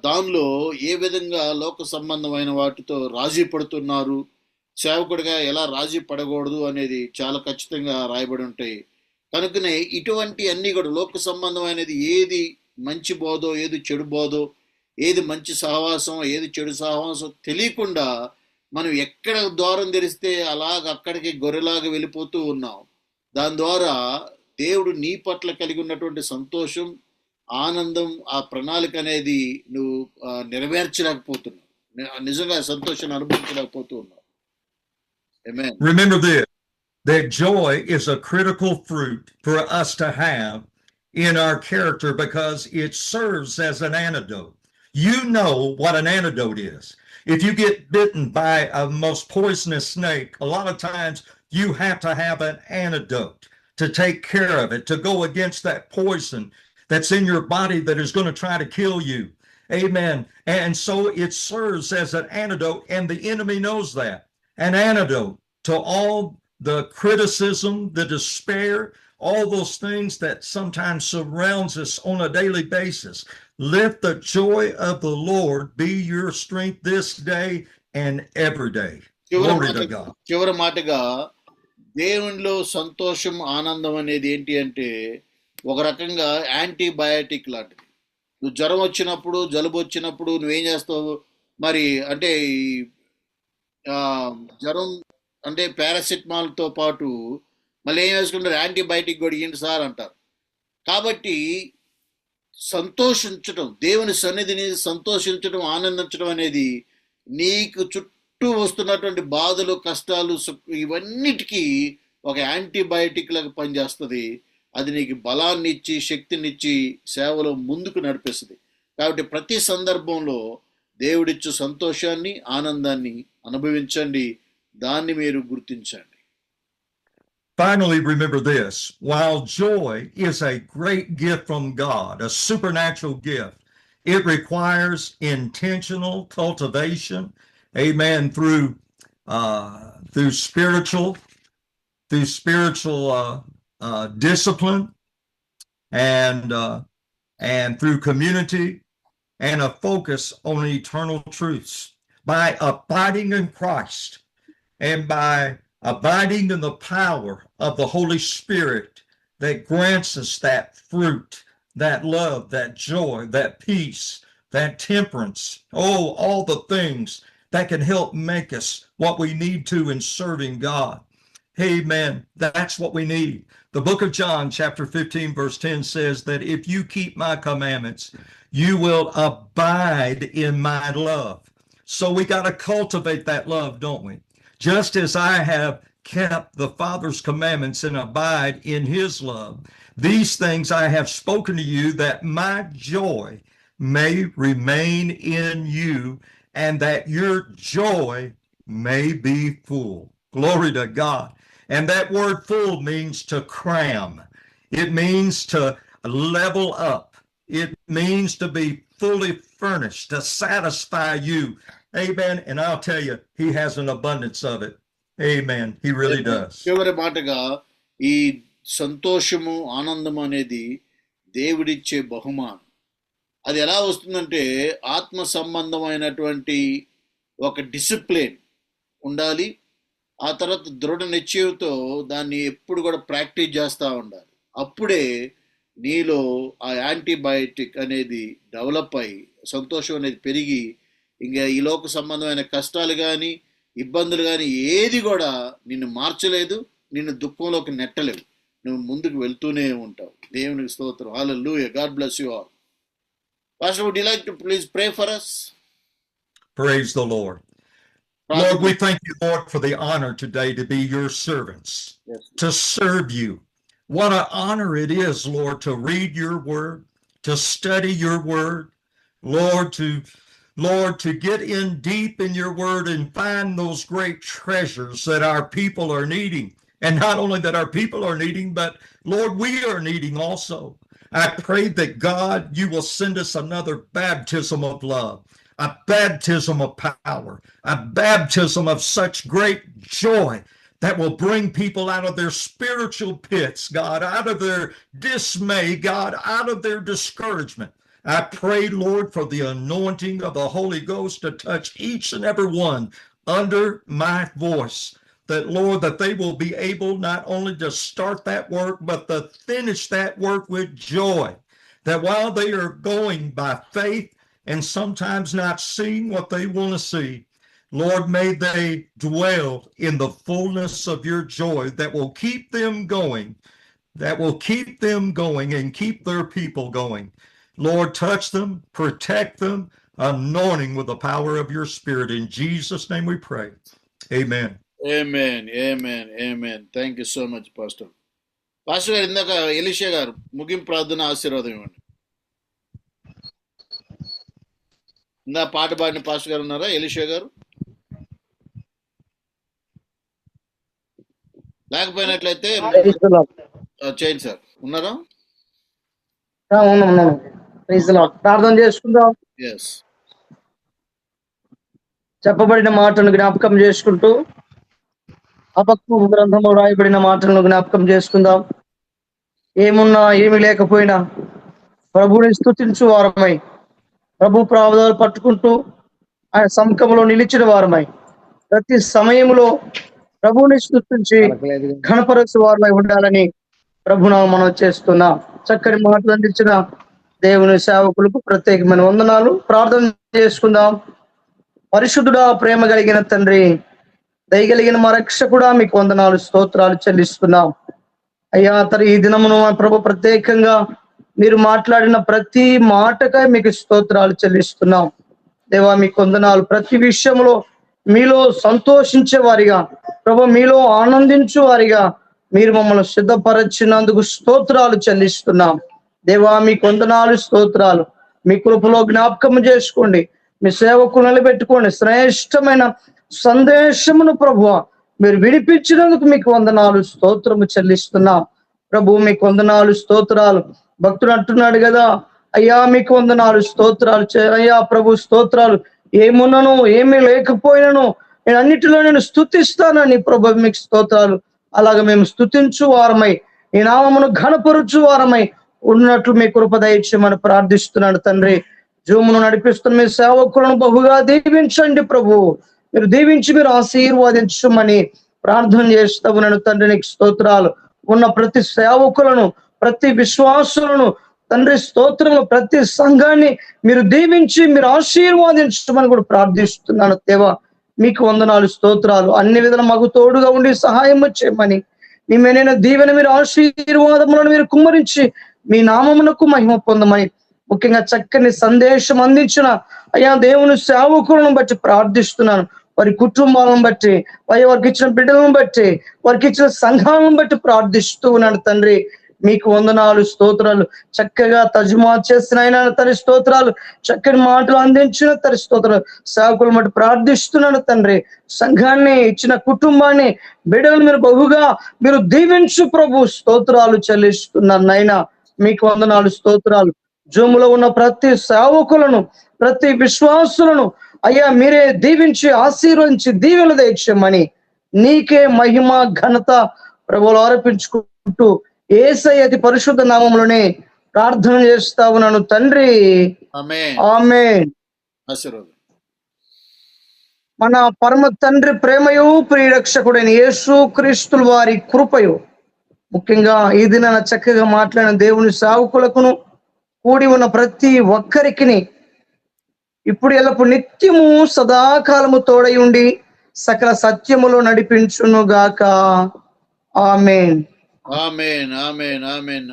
దానిలో ఏ విధంగా లోక సంబంధమైన వాటితో రాజీ పడుతున్నారు, సేవకుడిగా ఎలా రాజీ పడకూడదు అనేది చాలా ఖచ్చితంగా రాయబడి ఉంటాయి. కనుకనే ఇటువంటి అన్నీ కూడా లోక సంబంధమైనది ఏది మంచి బోధో, ఏది చెడు బోధో, ఏది మంచి సహవాసం, ఏది చెడు సహవాసం తెలియకుండా మనం ఎక్కడ ద్వారం తెరిస్తే అలాగ అక్కడికి గొర్రెలాగా వెళ్ళిపోతూ ఉన్నాం. దాని ద్వారా దేవుడు నీ పట్ల కలిగి ఉన్నటువంటి సంతోషం, ఆనందం, ఆ ప్రణాళిక అనేది నువ్వు నెరవేర్చలేకపోతున్నావు. నిజంగా సంతోషాన్ని అనుభవించలేకపోతూ ఉన్నావు. Amen. Remember this, that joy is a critical fruit for us to have in our character because it serves as an antidote. You know what an antidote is. If you get bitten by a most poisonous snake, a lot of times you have to have an antidote to take care of it, to go against that poison that's in your body that is going to try to kill you. Amen. And so it serves as an antidote, and the enemy knows that. An antidote to all the criticism, the despair, all those things that sometimes surrounds us on a daily basis. Let the joy of the Lord be your strength this day and every day. Glory to God. చివరి మాటగా దేవునిలో సంతోషం, ఆనందం అనేది ఏంటి అంటే ఒక రకంగా యాంటీబయాటిక్ లాంటిది. నువ్వు జ్వరం వచ్చినప్పుడు, జలుబు వచ్చినప్పుడు నువ్వేం చేస్తావు మరి అంటే జ్వరం అంటే పారాసిటమాల్తో పాటు మళ్ళీ ఏం వేసుకుంటారు, యాంటీబయాటిక్ కూడా ఇవ్వండి సార్ అంటారు. కాబట్టి సంతోషించడం, దేవుని సన్నిధిని సంతోషించడం, ఆనందించడం అనేది నీకు చుట్టూ వస్తున్నటువంటి బాధలు, కష్టాలు, ఇవన్నిటికీ ఒక యాంటీబయాటిక్ లాగా పనిచేస్తుంది. అది నీకు బలాన్ని ఇచ్చి, శక్తినిచ్చి సేవలో ముందుకు నడిపిస్తుంది. కాబట్టి ప్రతి సందర్భంలో దేవుడిచ్చు సంతోషాన్ని, ఆనందాన్ని అనుభవించండి, దాన్ని మీరు గుర్తించండి. Finally, remember this, while joy is a great gift from God, a supernatural gift, it requires intentional cultivation, amen, through spiritual discipline and through community and a focus on eternal truths. By abiding in Christ and by abiding in the power of the Holy Spirit that grants us that fruit, that love, that joy, that peace, that temperance, all the things that can help make us what we need to in serving God. Amen. That's what we need. The book of John, chapter 15, verse 10 says that if you keep my commandments, you will abide in my love. So we got to cultivate that love, don't we? Just as I have kept the Father's commandments and abide in his love, these things I have spoken to you, that my joy may remain in you and that your joy may be full. Glory to God. And that word full means to cram. It means to level up. It means to be fully furnished, to satisfy you. Amen. And I'll tell you, he has an abundance of it. Amen. He really does. చివరి మాటగా ఈ సంతోషము, ఆనందం అనేది దేవుడిచ్చే బహుమానం. అది ఎలా వస్తుందంటే ఆత్మ సంబంధమైనటువంటి ఒక డిసిప్లిన్ ఉండాలి. ఆ తర్వాత దృఢ నిశ్చయంతో దాన్ని ఎప్పుడు కూడా ప్రాక్టీస్ చేస్తూ ఉండాలి. అప్పుడే నీలో ఆ యాంటీబయాటిక్ అనేది డెవలప్ అయ్యి సంతోషం అనేది పెరిగి ఇంకా ఈ లోక సంబంధమైన కష్టాలు కానీ, ఇబ్బందులు కానీ ఏది కూడా నిన్ను మార్చలేదు, నిన్ను దుఃఖంలోకి నెట్టలేవు. నువ్వు ముందుకు వెళ్తూనే ఉంటావు. దేవునికి స్తోత్రం. హల్లెలూయా. God bless you all. Pastor, would you like to please pray for us? Praise the Lord. Lord, we thank you, Lord, for the honor today to be your servants, Yes. to serve you. What an honor it is, Lord, to read your word, to study your word, Lord, to get in deep in your word and find those great treasures that our people are needing. And not only that our people are needing, but Lord, we are needing also. I pray that God, you will send us another baptism of love, a baptism of power, a baptism of such great joy that will bring people out of their spiritual pits, God, out of their dismay, God, out of their discouragement. I pray, Lord, for the anointing of the Holy Ghost to touch each and every one under my voice. That, Lord, that they will be able not only to start that work, but to finish that work with joy. That while they are going by faith and sometimes not seeing what they want to see, Lord, may they dwell in the fullness of your joy that will keep them going, and keep their people going. Lord, touch them, protect them, anointing with the power of your Spirit. In Jesus' name we pray. Amen. Amen. Thank you so much, Pastor. Pastor గారు ఇందాక Elisha గారు ముగింపు ప్రార్థన ఆశీర్వాదం ఇవ్వండి. ఇందా పాట పాడిన పాస్టర్ గారు ఉన్నారా? ఎలీషా గారు లేకపోయినట్లయితే చేయండి సార్. ఉన్నారా? ఉన్నాను. ప్రార్థన చేసుకుందాం. చెప్పబడిన మాటలను జ్ఞాపకం చేసుకుంటూ హబక్కూకు గ్రంథంలో రాయబడిన మాటలను జ్ఞాపకం చేసుకుందాం. ఏమున్నా ఏమి లేకపోయినా ప్రభువుని స్తుతించు వారమై, ప్రభు ప్రావధాలు పట్టుకుంటూ ఆయన సముఖంలో నిలిచిన వారమై, ప్రతి సమయంలో ప్రభువుని స్తుతించి ఘనపరచు వారమై ఉండాలని ప్రభునామం మనం చేస్తున్నాం. చక్కని మాటలు అందించిన దేవుని సేవకులకు ప్రత్యేకమైన వందనాలు. ప్రార్థన చేసుకుందాం. పరిశుద్ధుడా, ప్రేమ కలిగిన తండ్రి, దయగలిగిన మా రక్షకుడా, మీకు వందనాలు, స్తోత్రాలు చెల్లిస్తున్నాం. అయ్యా ఈ దినమును ప్రభు ప్రత్యేకంగా మీరు మాట్లాడిన ప్రతి మాటకై మీకు స్తోత్రాలు చెల్లిస్తున్నాం. దేవా, మీకు వందనాలు. ప్రతి విషయంలో మీలో సంతోషించే వారిగా, ప్రభు మీలో ఆనందించు వారిగా మీరు మమ్మల్ని సిద్ధపరచినందుకు స్తోత్రాలు చెల్లిస్తున్నాం. దేవా, మీకు వందనాలు, స్తోత్రాలు. మీ కృపలో జ్ఞాపకం చేసుకోండి, మీ సేవకు నిలబెట్టుకోండి. శ్రేష్టమైన సందేశమును ప్రభువా మీరు వినిపించినందుకు మీకు వందనాలు, స్తోత్రము చెల్లిస్తున్నాం. ప్రభు మీకు వందనాలు, స్తోత్రాలు. భక్తుడు అంటున్నాడు కదా, అయ్యా మీకు వందనాలు, స్తోత్రాలు. అయ్యా ప్రభు స్తోత్రాలు. ఏమున్నను ఏమీ లేకపోయినను నేను అన్నిటిలో నేను స్తుతిస్తానని ప్రభు మీకు స్తోత్రాలు. అలాగే మేము స్తుతించు వారమై, ఈ నామమును ఘనపరుచు వారమై ఉన్నట్లు మీ కృప దయచేయమని ప్రార్థిస్తున్నాడు తండ్రి. జూమును నడిపిస్తున్న మీ సేవకులను బహుగా దీవించండి ప్రభు. మీరు దీవించి మీరు ఆశీర్వాదించమని ప్రార్థన చేస్తా ఉన్నాను తండ్రి. నీకు స్తోత్రాలు. ఉన్న ప్రతి సేవకులను, ప్రతి విశ్వాసులను తండ్రి స్తోత్రము, ప్రతి సంఘాన్ని మీరు దీవించి మీరు ఆశీర్వాదించమని కూడా ప్రార్థిస్తున్నాను దేవా. మీకు వందనాలు, స్తోత్రాలు. అన్ని విధాలు మాకు తోడుగా ఉండి సహాయం చేయమని, మీ మేనైన దీవెన మీరు ఆశీర్వాదములను మీరు కుమ్మరించి మీ నామమునకు మహిమ పొందమని, ముఖ్యంగా చక్కని సందేశం అందించిన అయ్యా దేవుని సేవకులను బట్టి ప్రార్థిస్తున్నాను. వారి కుటుంబాలను బట్టి, వారికి ఇచ్చిన బిడ్డలను బట్టి, వారికి ఇచ్చిన సంఘాలను బట్టి ప్రార్థిస్తూ ఉన్నాను తండ్రి. మీకు వందనాలు, స్తోత్రాలు. చక్కగా తర్జుమా చేసిన ఆయన తన స్తోత్రాలు, చక్కని మాటలు అందించిన తన స్తోత్రాలు. సేవకులను బట్టి ప్రార్థిస్తున్నాను తండ్రి. సంఘాన్ని ఇచ్చిన కుటుంబాన్ని, బిడ్డలను మీరు బహుగా మీరు దీవించు ప్రభు. స్తోత్రాలు చెల్లిస్తున్నాను నైనా. మీకు వందనాలు, స్తోత్రాలు. జూములో ఉన్న ప్రతి సేవకులను, ప్రతి విశ్వాసులను అయ్యా మీరే దీవించి ఆశీర్వదించి దీవెన దయచేయమని నీకే మహిమ ఘనత ప్రభువులు ఆరోపించుకుంటూ యేసయ్య అతి పరిశుద్ధ నామములోనే ప్రార్థన చేస్తా ఉన్నాను తండ్రి. ఆమేన్. మన పరమ తండ్రి ప్రేమయు ప్రియరక్షకుడైన యేసు క్రీస్తుల వారి కృపయు, ముఖ్యంగా ఈ దినాన చక్కగా మాట్లాడిన దేవుని సేవకులకును, కూడి ఉన్న ప్రతి ఒక్కరికి ఇప్పుడు ఎల్లప్పుడు నిత్యము సదాకాలము తోడై ఉండి సకల సత్యములో నడిపించును గాక. ఆమేన్. ఆమేన్.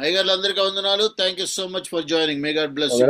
అయ్యగారులందరికీ వందనాలు. Thank you so much for joining. May God bless you.